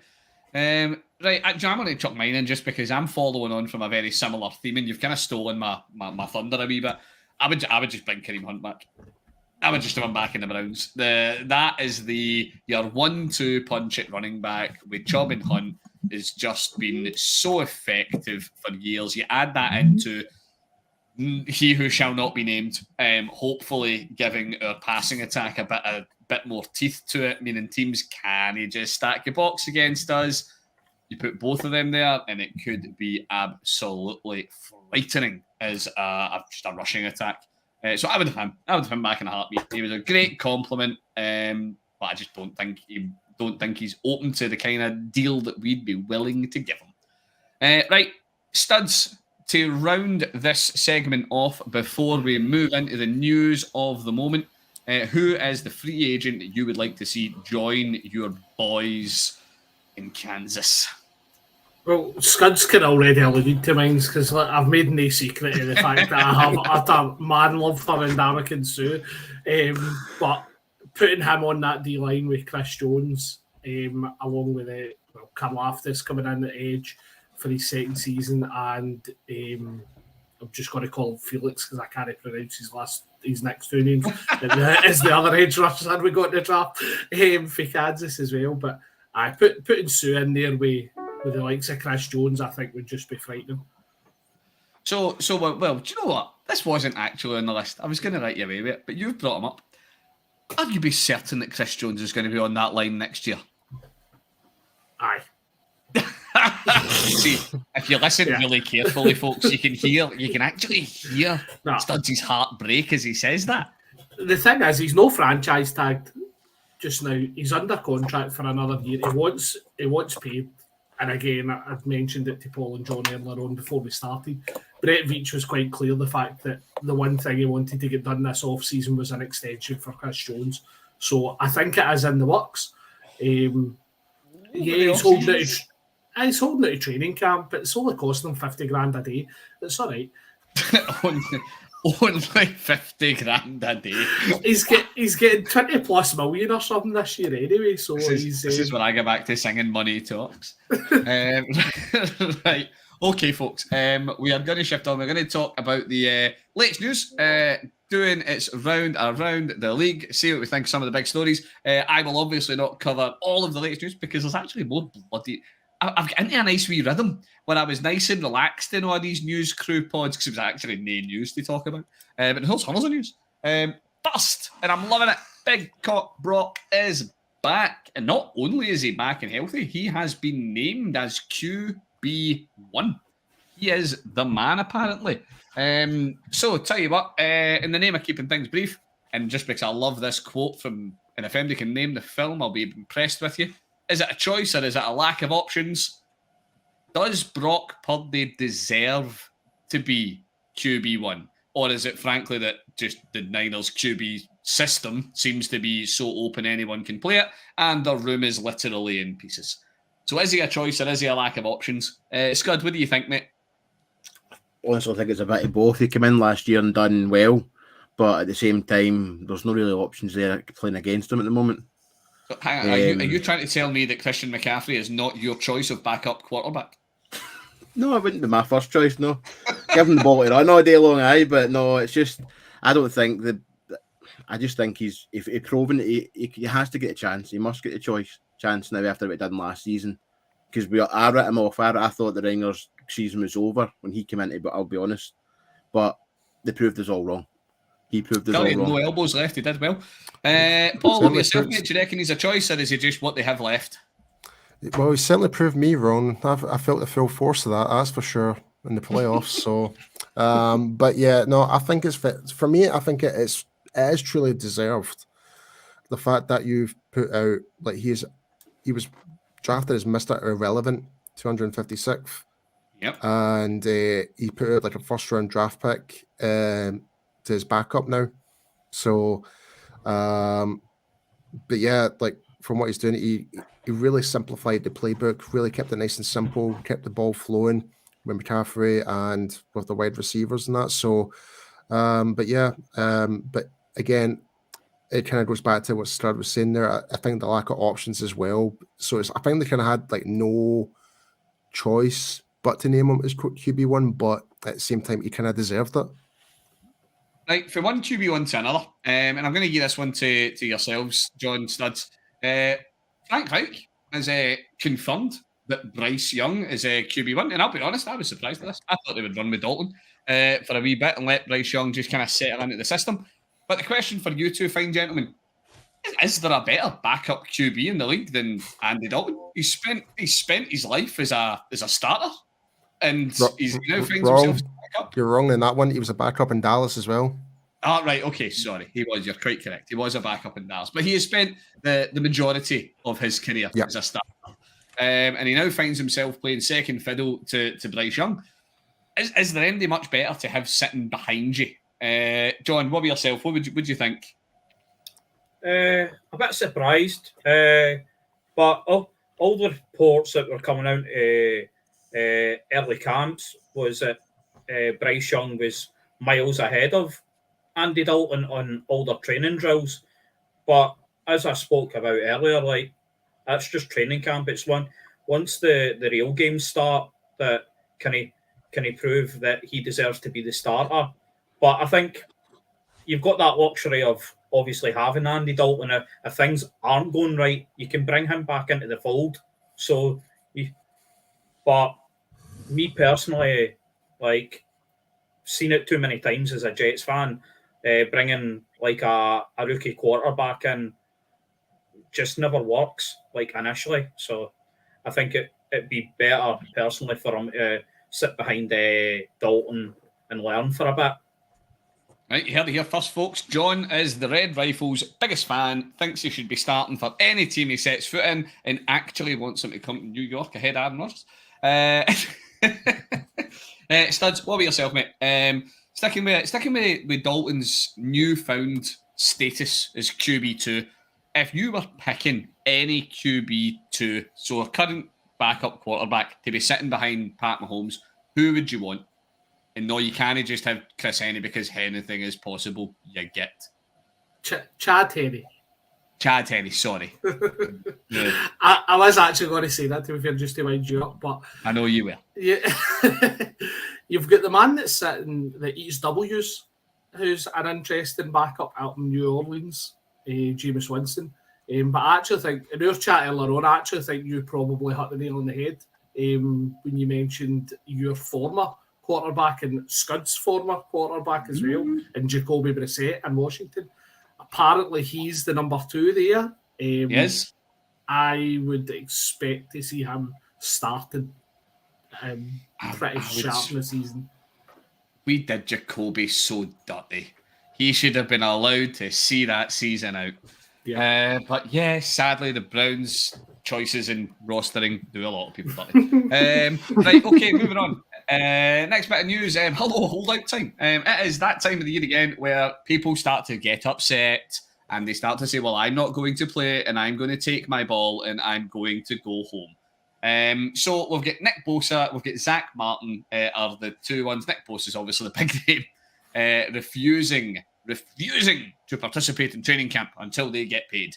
Right, I'm going to chuck mine in just because I'm following on from a very similar theme, and you've kind of stolen my thunder a wee bit. I would just bring Kareem Hunt back. I would just have him back in the Browns. That is your 1-2 punch at running back with Chubb and Hunt has just been so effective for years. You add that into he who shall not be named, hopefully giving our passing attack a bit more teeth to it, meaning teams can just stack your box against us. You put both of them there, and it could be absolutely frightening as just a rushing attack. So I would have him. I would have him back in a heartbeat. He was a great compliment, but I just don't think he's open to the kind of deal that we'd be willing to give him. Right, studs. To round this segment off before we move into the news of the moment, who is the free agent that you would like to see join your boys in Kansas? Well, Scuds can already alluded to mine because I've made no secret of the fact that I have utter man love for Ndamukong Suh. But putting him on that D line with Chris Jones, along with Karlaftis coming in at edge for his second season, and I'm just going to call him Felix because I can't pronounce his next two names. Is the other edge rusher we got in the draft for Kansas as well. But putting Sue in there with the likes of Chris Jones, I think would just be frightening. So well, do you know what? This wasn't actually on the list. I was going to write you away with it, but you've brought him up. Are you be certain that Chris Jones is going to be on that line next year? Aye. See, if you listen really carefully, folks, you can actually hear Studs' heart break as he says that. The thing is, he's no franchise tagged just now. He's under contract for another year. He wants paid. And again, I've mentioned it to Paul and John earlier on before we started. Brett Veach was quite clear the fact that the one thing he wanted to get done this off-season was an extension for Chris Jones. So I think it is in the works. He's holding it to training camp, but it's only costing him $50,000 a day. It's all right. only $50,000 a day. He's getting 20 plus million or something this year anyway. So this is when I get back to singing Money Talks. Right. Okay, folks. We are going to shift on. We're going to talk about the latest news doing its round around the league. See what we think of some of the big stories. I will obviously not cover all of the latest news because there's actually more bloody. I've got into a nice wee rhythm when I was nice and relaxed in all these news crew pods because it was actually no news to talk about. But there's tons of news. First, and I'm loving it, Big Cock Brock is back. And not only is he back and healthy, he has been named as QB1. He is the man, apparently. So, tell you what, in the name of keeping things brief, and just because I love this quote from, and if anybody can name the film, I'll be impressed with you. Is it a choice or is it a lack of options? Does Brock Purdy deserve to be QB1? Or is it frankly that just the Niners QB system seems to be so open anyone can play it and the room is literally in pieces? So is he a choice or is he a lack of options? Scud, what do you think, mate? Honestly, I think it's a bit of both. He came in last year and done well, but at the same time, there's no really options there playing against him at the moment. So, hang on, are you trying to tell me that Christian McCaffrey is not your choice of backup quarterback? No, it wouldn't be my first choice, no. Give him the ball to run all day long, but no, it's just, I don't think I just think he's proven he has to get a chance. He must get a chance now after what he did last season. Because I wrote him off. I thought the Ringers season was over when he came in, but I'll be honest. But they proved us all wrong. He proved us all Brilliant, wrong. no elbows left. He did well. Paul, what about yourself, proves- mate? Do you reckon he's a choice, or is he just what they have left? Well, he certainly proved me wrong. I felt the full force of that, that's for sure, in the playoffs. So, but yeah, no, I think it's fit. For me, I think it is truly deserved. The fact that you've put out, like, he was drafted as Mr. Irrelevant, 256th, Yep. and he put out like a first round draft pick to his backup now. So, but yeah, like, from what he's doing, he really simplified the playbook, really kept it nice and simple, kept the ball flowing with McCaffrey and with the wide receivers and that. So, but yeah, but again, it kind of goes back to what Strad was saying there. I think the lack of options as well. So I think they kind of had like no choice but to name him as QB1, but at the same time, he kind of deserved it. Right, from one QB1 to another, and I'm going to give this one to yourselves, John Studs. Frank Reich has confirmed that Bryce Young is QB1, and I'll be honest, I was surprised at this. I thought they would run with Dalton for a wee bit and let Bryce Young just kind of settle into the system. But the question for you two fine gentlemen, is there a better backup QB in the league than Andy Dalton? He spent his life as a starter, and he now finds himself as a backup. You're wrong in that one. He was a backup in Dallas as well. Ah, right. Okay, sorry. He was. You're quite correct. He was a backup in Dallas, but he has spent the majority of his career as a starter, and he now finds himself playing second fiddle to Bryce Young. Is there anything much better to have sitting behind you? John, what about yourself? What would you think? A bit surprised, but all the reports that were coming out early camps was that Bryce Young was miles ahead of Andy Dalton on all their training drills. But as I spoke about earlier, like, that's just training camp. It's once the real games start that can he prove that he deserves to be the starter. But I think you've got that luxury of obviously having Andy Dalton. If things aren't going right, you can bring him back into the fold. So, but me personally, like, seen it too many times as a Jets fan. Bringing like a rookie quarterback in just never works, like, initially. So I think it'd be better personally for him to sit behind Dalton and learn for a bit. Right, you heard it here first, folks. John is the Red Rifles' biggest fan, thinks he should be starting for any team he sets foot in, and actually wants him to come to New York ahead of Aaron Rodgers. Studs, what about yourself, mate? Sticking with Dalton's newfound status as QB2, if you were picking any QB2, so a current backup quarterback, to be sitting behind Pat Mahomes, who would you want? And no, you can't just have Chris Henne because anything is possible. You get Chad Henne. Chad Henne, sorry. Yeah. I was actually going to say that, to be fair, just to wind you up, but I know you will. Yeah, you've got the man that's sitting that eats W's, who's an interesting backup out in New Orleans, Jameis Winston. But I actually think, in our chat earlier on, I actually think you probably hit the nail on the head when you mentioned your former quarterback and Scud's former quarterback as well, and Jacoby Brissett in Washington. Apparently, he's the number 2 there. Yes. I would expect to see him starting pretty sharp in the season. We did Jacoby so dirty. He should have been allowed to see that season out. Yeah. But yeah, sadly, the Browns' choices in rostering do a lot of people dirty. Right, okay, moving on. Next bit of news. Hello, holdout time. It is that time of the year again where people start to get upset and they start to say, well, I'm not going to play and I'm going to take my ball and I'm going to go home. So we've got Nick Bosa, we've got Zach Martin are the two ones. Nick Bosa is obviously the big name, refusing to participate in training camp until they get paid.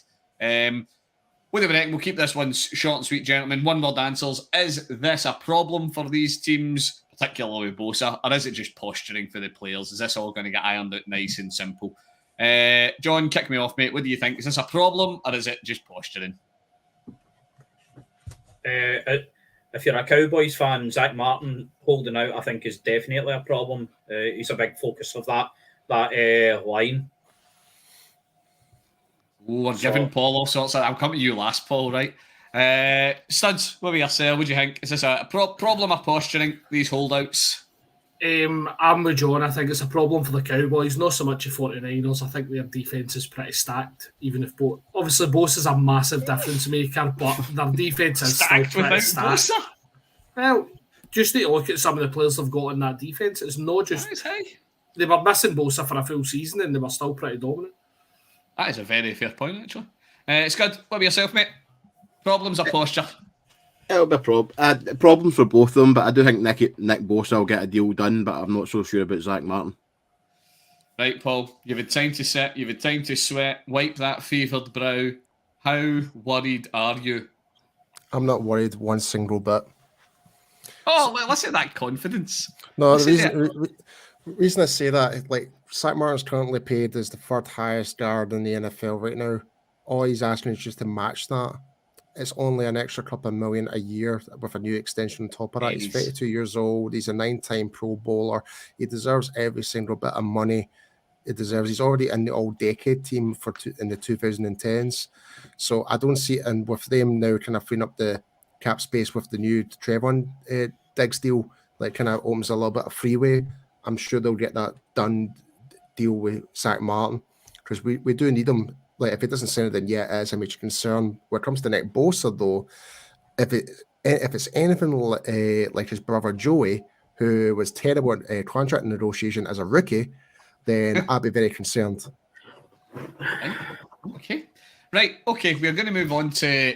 What do we reckon? We'll keep this one short and sweet, gentlemen. One word answers. Is this a problem for these teams, particularly with Bosa, or is it just posturing for the players? Is this all going to get ironed out nice and simple? John, kick me off, mate. What do you think? Is this a problem or is it just posturing? If you're a Cowboys fan, Zach Martin holding out, I think, is definitely a problem. He's a big focus of that that line. Ooh, we're So- giving Paul all sorts of. I'll come to you last, Paul, right? Studs, what were you saying? What do you think? Is this a problem of posturing, these holdouts? I'm with John. I think it's a problem for the Cowboys, not so much the 49ers. I think their defence is pretty stacked, even if obviously Bosa is a massive difference maker, but their defence is Stacked still pretty without stacked. Bosa? Well, just need to look at some of the players they've got in that defence. It's not just... That is high. They were missing Bosa for a full season and they were still pretty dominant. That is a very fair point, actually. It's good. What about yourself, mate? Problems of posture? It'll be a problem for both of them, but I do think Nick Bosa will get a deal done, but I'm not so sure about Zach Martin. Right, Paul, you've had time to sit, you've had time to sweat, wipe that fevered brow. How worried are you? I'm not worried one single bit. Oh, listen to that confidence. No, Listen the reason I say that is like Zach Martin's currently paid as the third highest guard in the NFL right now. All he's asking is just to match that. It's only an extra couple of million a year with a new extension on top of that. He's 32 years old. He's a 9-time Pro Bowler. He deserves every single bit of money he deserves. He's already in the all-decade team in the 2010s. So I don't see it. And with them now kind of freeing up the cap space with the new Trevon Diggs deal, like kind of opens a little bit of freeway. I'm sure they'll get that done deal with Zach Martin because we do need him. Like if it doesn't sound then yeah, it is a major concern. When it comes to Nick Bosa though, if it's anything like his brother Joey, who was terrible at contract negotiation as a rookie, then I'd be very concerned. Okay. Right, okay, we're going to move on to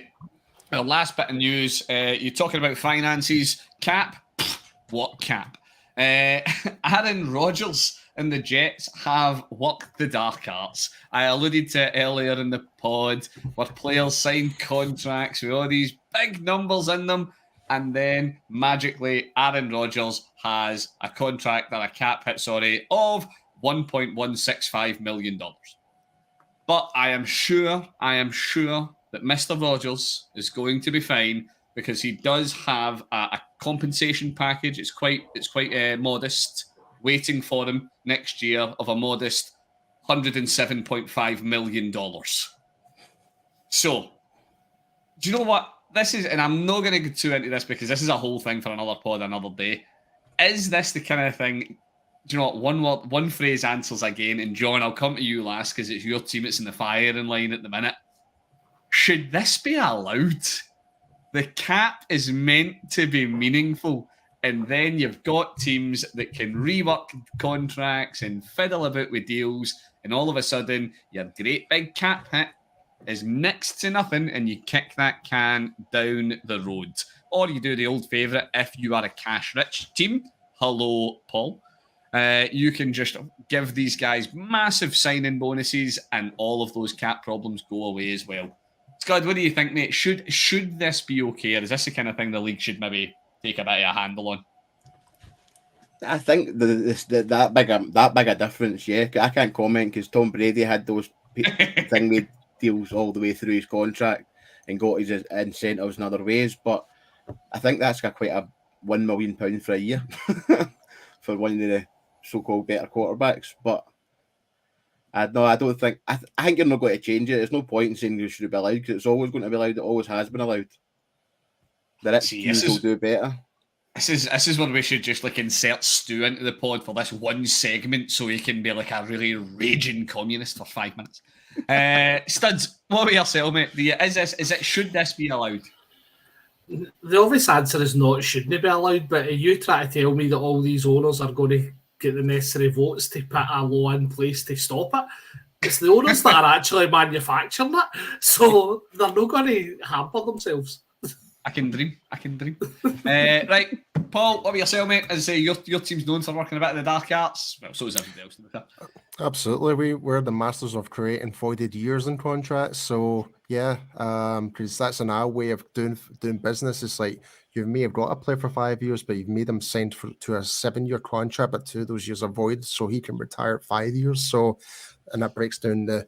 our last bit of news. You're talking about finances. Cap? What cap? Aaron Rodgers and the Jets have worked the dark arts. I alluded to it earlier in the pod where players signed contracts with all these big numbers in them, and then magically Aaron Rodgers has a contract that a cap hit, of $1.165 million. But I am sure that Mr. Rodgers is going to be fine because he does have a compensation package. It's quite modest, waiting for him next year of a modest $107.5 million. So, do you know what this is? And I'm not going to get too into this because this is a whole thing for another pod another day. Is this the kind of thing? Do you know what? One phrase answers again. And John, I'll come to you last because it's your team. It's in the firing line at the minute. Should this be allowed? The cap is meant to be meaningful. And then you've got teams that can rework contracts and fiddle about with deals. And all of a sudden, your great big cap hit is next to nothing and you kick that can down the road. Or you do the old favourite, if you are a cash-rich team. Hello, Paul. You can just give these guys massive signing bonuses and all of those cap problems go away as well. Scott, what do you think, mate? Should this be okay? Or is this the kind of thing the league should maybe take a bit of a handle on? I think that big a difference, yeah. I can't comment because Tom Brady had those thing deals all the way through his contract and got his incentives in other ways. But I think that's got quite a £1 million for a year for one of the so-called better quarterbacks. But I don't think. I think you're not going to change it. There's no point in saying you should be allowed because it's always going to be allowed. It always has been allowed. The rich teams will do better. This is where we should just like insert Stu into the pod for this one segment so he can be like a really raging communist for 5 minutes. Studs, what about yourself, mate? Should this be allowed? The obvious answer is no, it shouldn't be allowed, but you try to tell me that all these owners are going to get the necessary votes to put a law in place to stop it. It's the owners that are actually manufacturing it, so they're not going to hamper themselves. I can dream. Right, Paul, what about yourself, mate? As I say, your team's known for working a bit in the dark arts. Well, so is everybody else in the club. Absolutely, we're the masters of creating voided years in contracts. So yeah, because that's an our way of doing business. It's like you may have got a player for 5 years, but you've made him signed to a 7-year contract, but 2 of those years are void, so he can retire at 5 years. So, and that breaks down the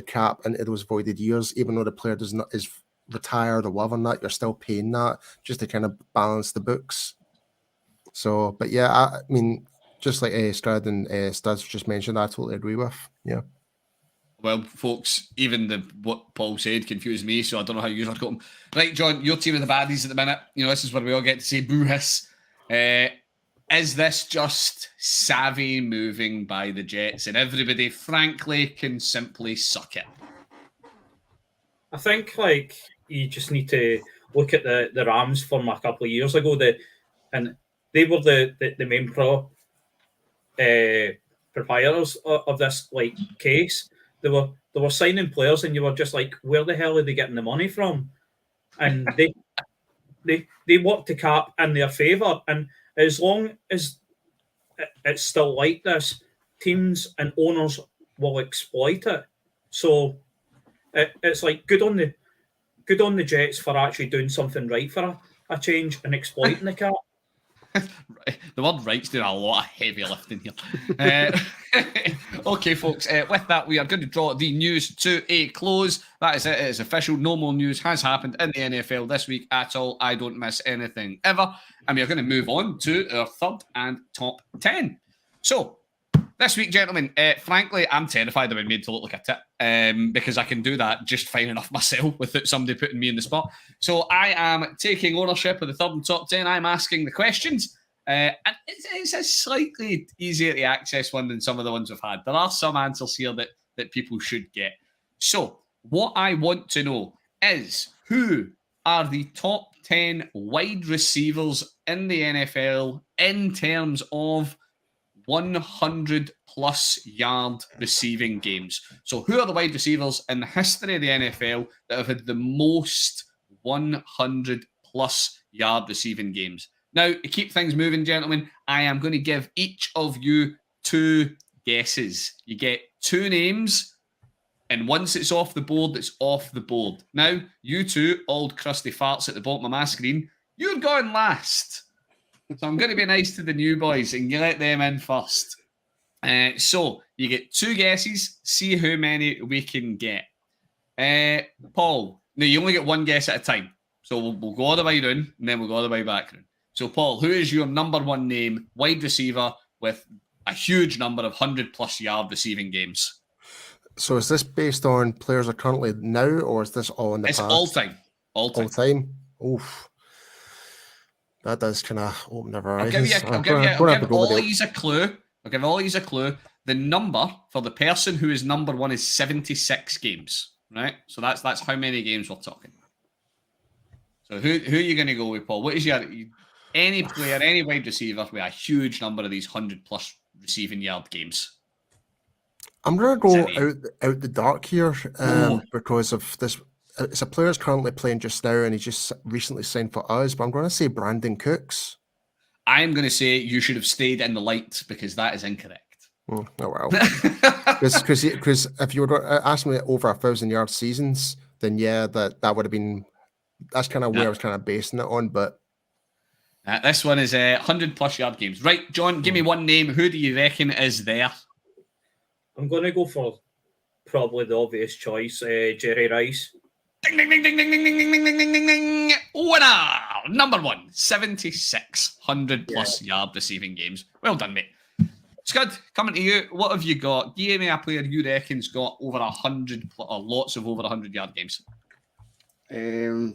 cap into those voided years, even though the player is retired or whatever. That you're still paying that just to kind of balance the books. So, but yeah, I mean, Just like Strad and Studs just mentioned, I totally agree with. Yeah. Well, folks, even what Paul said confused me, so I don't know how you are going. Right, John, your team of the baddies at the minute. You know, this is where we all get to say boo hiss. Is this just savvy moving by the Jets, and everybody, frankly, can simply suck it? I think you just need to look at the Rams from a couple of years ago. And they were the main proprietors of this case. They were signing players, and you were just like, where the hell are they getting the money from? And they worked the cap in their favour. And as long as it's still like this, teams and owners will exploit it. So it's like good on the Jets for actually doing something right for a change and exploiting the cap. The word right's doing a lot of heavy lifting here. Okay, folks, with that, we are going to draw the news to a close. That is it. It is official. No more news has happened in the NFL this week at all. I don't miss anything ever. And we are going to move on to our third and top 10. So, this week, gentlemen, frankly, I'm terrified of being made to look like a tit because I can do that just fine enough myself without somebody putting me in the spot. So I am taking ownership of the third and top 10. I'm asking the questions. And it's a slightly easier to access one than some of the ones we've had. There are some answers here that people should get. So what I want to know is who are the top 10 wide receivers in the NFL in terms of 100 plus yard receiving games. So who are the wide receivers in the history of the NFL that have had the most 100 plus yard receiving games? Now, to keep things moving, gentlemen, I am going to give each of you 2 guesses. You get 2 names, and once it's off the board, it's off the board. Now, you 2 old crusty farts at the bottom of my screen, you're going last. So I'm going to be nice to the new boys and you let them in first. So you get 2 guesses, see how many we can get. Paul, no, you only get 1 guess at a time. So we'll go all the way down and then we'll go all the way back down. So Paul, who is your number 1 name, wide receiver with a huge number of 100 plus yard receiving games? So is this based on players are currently now, or is this all in the past? It's all time. All time. Oof. That does kind of open their I'll horizons. give all these a clue. I'll give all these a clue. The number for the person who is number 1 is 76 games, right? So that's how many games we're talking. So who are you going to go with, Paul? What is any player, any wide receiver with a huge number of these 100 plus receiving yard games? I'm going to go out the dark here because of this. It's a player that's currently playing just now, and he just recently signed for us. But I'm going to say Brandon Cooks. I'm going to say you should have stayed in the light because that is incorrect. Oh well, because if you were asking me over 1,000-yard seasons, then yeah, that would have been. That's kind of where I was kind of basing it on, but. This one is 100 plus yard games. Right, John, give me 1 name. Who do you reckon is there? I'm going to go for probably the obvious choice, Jerry Rice. Ding, ding, ding, ding, ding, ding, ding, ding, ding, ding, ding, ding. Winner! Number 1, 76 100 plus yard receiving games. Well done, mate. Scud, coming to you. What have you got? Give me a player you reckon's got over 100 or lots of over 100 yard games. I'll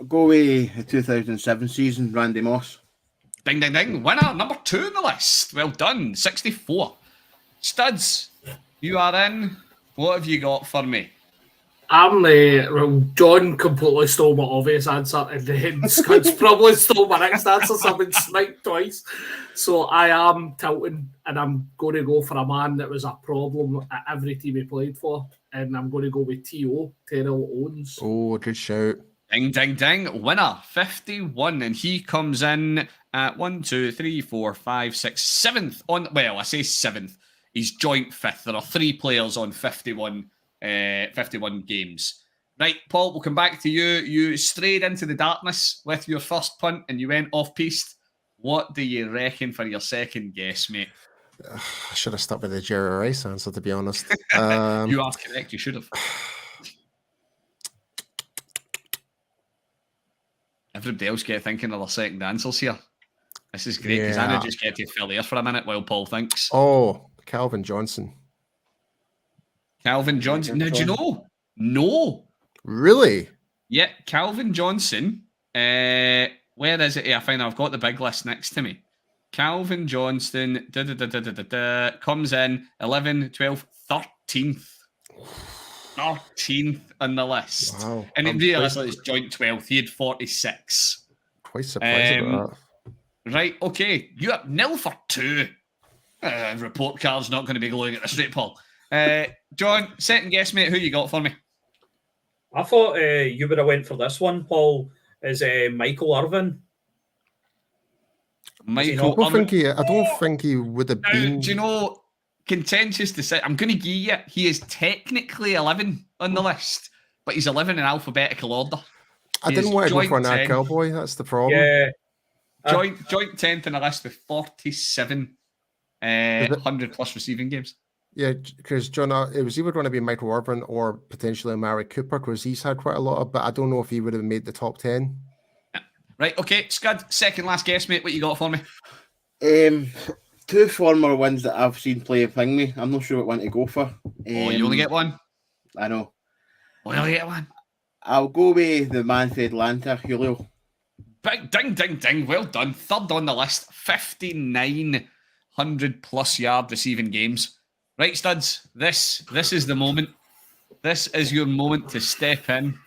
go with the 2007 season, Randy Moss. Ding, ding, ding. Winner, number 2 on the list. Well done. 64. Studs, you are in. What have you got for me? John completely stole my obvious answer, and then Scud's probably stole my next answer, so I've been sniped twice. So I am tilting, and I'm going to go for a man that was a problem at every team he played for, and I'm going to go with T.O., Terrell Owens. Oh, good shout. Ding, ding, ding. Winner, 51. And he comes in at 1, 2, 3, 4, 5, 6, 7th on, well, I say 7th. He's joint 5th. There are 3 players on 51 games. Right, Paul, we'll come back to you. You strayed into the darkness with your first punt and you went off-piste. What do you reckon for your second guess, mate? I should have stuck with the Jerry Rice answer, to be honest. You are correct. You should have. Everybody else get thinking of their second answers here. This is great because I now just get to fill air for a minute while Paul thinks. Oh, Calvin Johnson. Calvin Johnson. Now, do you know? No. Really? Yeah, Calvin Johnson. Where is it? Yeah, fine. I've got the big list next to me. Calvin Johnson comes in 11th, 12th, 13th. 13th on the list. Wow. And in realistically, it's joint 12th. He had 46. Quite surprised about that. Right, okay. You're up 0-for-2. Report card's not going to be glowing at this rate, Paul. John, second guess, mate. Who you got for me? I thought you would have went for this one, Paul, is Michael Irvin. Michael I don't think he would have been. Do you know, contentious to say, I'm going to give you, he is technically 11 on the list, but he's 11 in alphabetical order. I didn't want to go for an ad cowboy. That's the problem. Yeah. Joint 10th on the list with 47 100 plus receiving games. Yeah, because John, it was either going to be Michael Irvin or potentially Amari Cooper because he's had quite a lot of, but I don't know if he would have made the top 10. Yeah. Right, okay. Scud, second last guess, mate. What you got for me? Two former ones that I've seen play ping me. I'm not sure what one to go for. You only get one? I know. You only get one? I'll go with the man for Atlanta, Julio. Big ding, ding, ding. Well done. Third on the list. 5,900 plus yard receiving games. Right, studs, this is the moment. This is your moment to step in,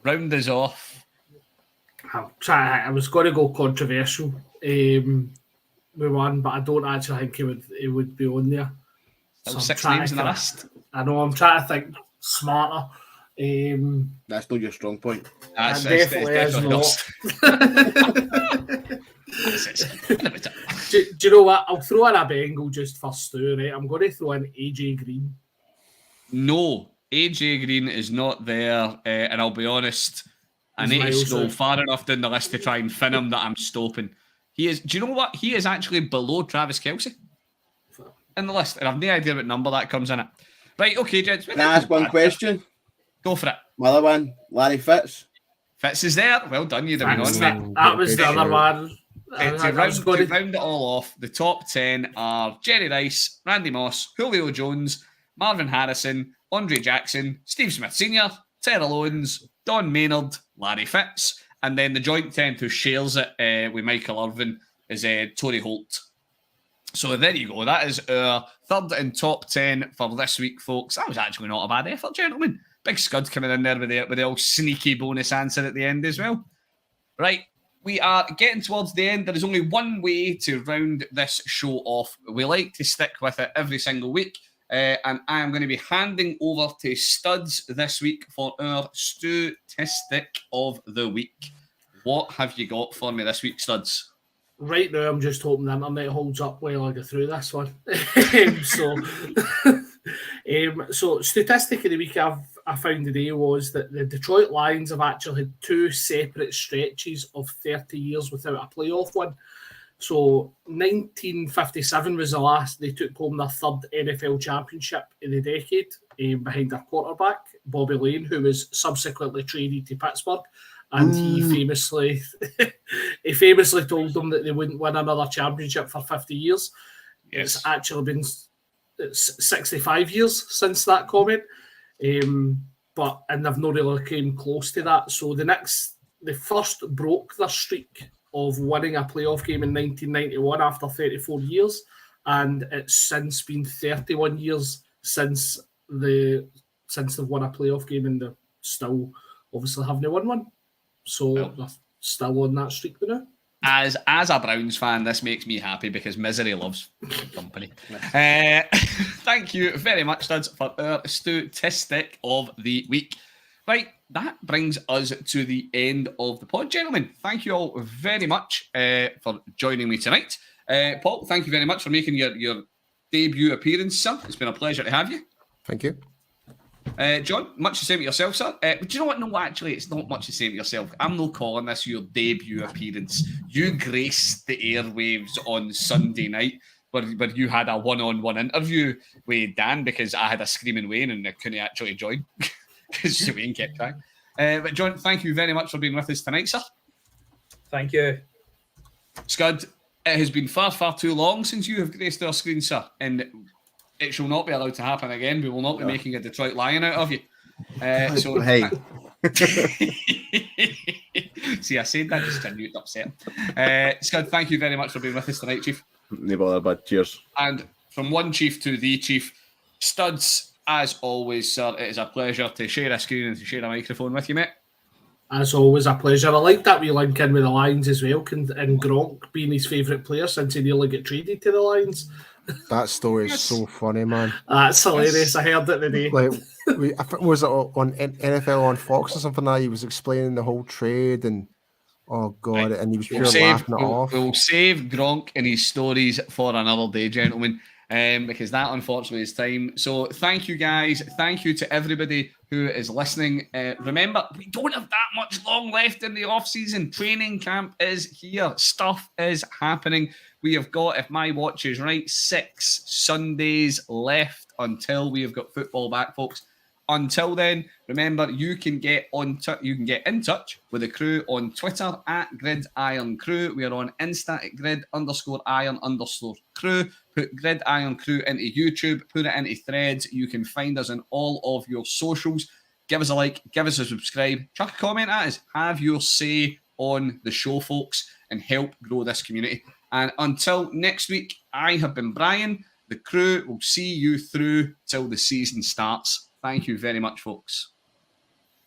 round us off. I was going to go controversial with one, but I don't actually think it would be on there. So 6 names in the list. I know, I'm trying to think smarter. That's not your strong point. That definitely is not. Do you know what? I'll throw in a Bengal just for Stu, right? I'm going to throw in AJ Green. No, AJ Green is not there, and I'll be honest, I need to scroll far enough down the list to try and fin him that I'm stopping. He is. Do you know what? He is actually below Travis Kelce in the list, and I've no idea what number that comes in at. Right, okay, gents. Can I ask one question? Go for it. My other one, Larry Fitz. Fitz is there. Well done, you've been on that. That was the other one. To round it all off, the top 10 are Jerry Rice, Randy Moss, Julio Jones, Marvin Harrison, Andre Jackson, Steve Smith Sr., Terrell Owens, Don Maynard, Larry Fitz, and then the joint 10 who shares it with Michael Irvin is Torrey Holt. So there you go. That is our third and top 10 for this week, folks. That was actually not a bad effort, gentlemen. Big Scud coming in there with the old sneaky bonus answer at the end as well. Right. We are getting towards the end. There is only one way to round this show off. We like to stick with it every single week. And I am going to be handing over to Studs this week for our statistic of the week. What have you got for me this week, Studs? Right now, I'm just hoping the internet holds up while I go through this one. So statistic of the week I found today was that the Detroit Lions have actually had 2 separate stretches of 30 years without a playoff win. So 1957 was the last they took home their third NFL championship in the decade behind their quarterback, Bobby Lane, who was subsequently traded to Pittsburgh. And he famously told them that they wouldn't win another championship for 50 years. Yes. It's actually been 65 years since that comment. And they've not really came close to that. So they first broke their streak of winning a playoff game in 1991 after 34 years. And it's since been 31 years since they've won a playoff game, and they still obviously haven't won one. So they're still on that streak now. As a Browns fan, this makes me happy because misery loves company. Thank you very much, Studs, for our statistic of the week. Right, that brings us to the end of the pod, gentlemen. Thank you all very much for joining me tonight. Paul, thank you very much for making your debut appearance, sir. It's been a pleasure to have you. Thank you. John, much the same to yourself, sir. Do you know what? No, actually, it's not much the same to yourself. I'm not calling this your debut appearance. You graced the airwaves on Sunday night where you had a one-on-one interview with Dan because I had a screaming Wayne and I couldn't actually join because Wayne kept trying. But John, thank you very much for being with us tonight, sir. Thank you. Scud, it has been far, far too long since you have graced our screen, sir, and it shall not be allowed to happen again. We will not be making a Detroit Lion out of you. So, Hey. See, I said that just to get upset. Scud, thank you very much for being with us tonight, Chief. No bother, bud. Cheers. And from one Chief to the Chief, Studs, as always, sir, it is a pleasure to share a screen and to share a microphone with you, mate. As always, a pleasure. I like that we link in with the Lions as well, and Gronk being his favourite player since he nearly got traded to the Lions. That story is so funny, man. That's hilarious. I heard it today. Like, I think was it on NFL on Fox or something? That he was explaining the whole trade, and oh god, and he was pure laughing it off. We'll save Gronk and his stories for another day, gentlemen, because that unfortunately is time. So thank you guys. Thank you to everybody who is listening. Remember, we don't have that much long left in the off season. Training camp is here. Stuff is happening. We have got, if my watch is right, 6 Sundays left until we have got football back, folks. Until then, remember, you can get in touch with the crew on Twitter at Gridiron Crew. We are on Insta at grid_iron_crew. Put Gridiron Crew into YouTube, put it into Threads. You can find us on all of your socials. Give us a like, give us a subscribe, chuck a comment at us. Have your say on the show, folks, and help grow this community. And until next week, I have been Brian. The crew will see you through till the season starts. Thank you very much, folks.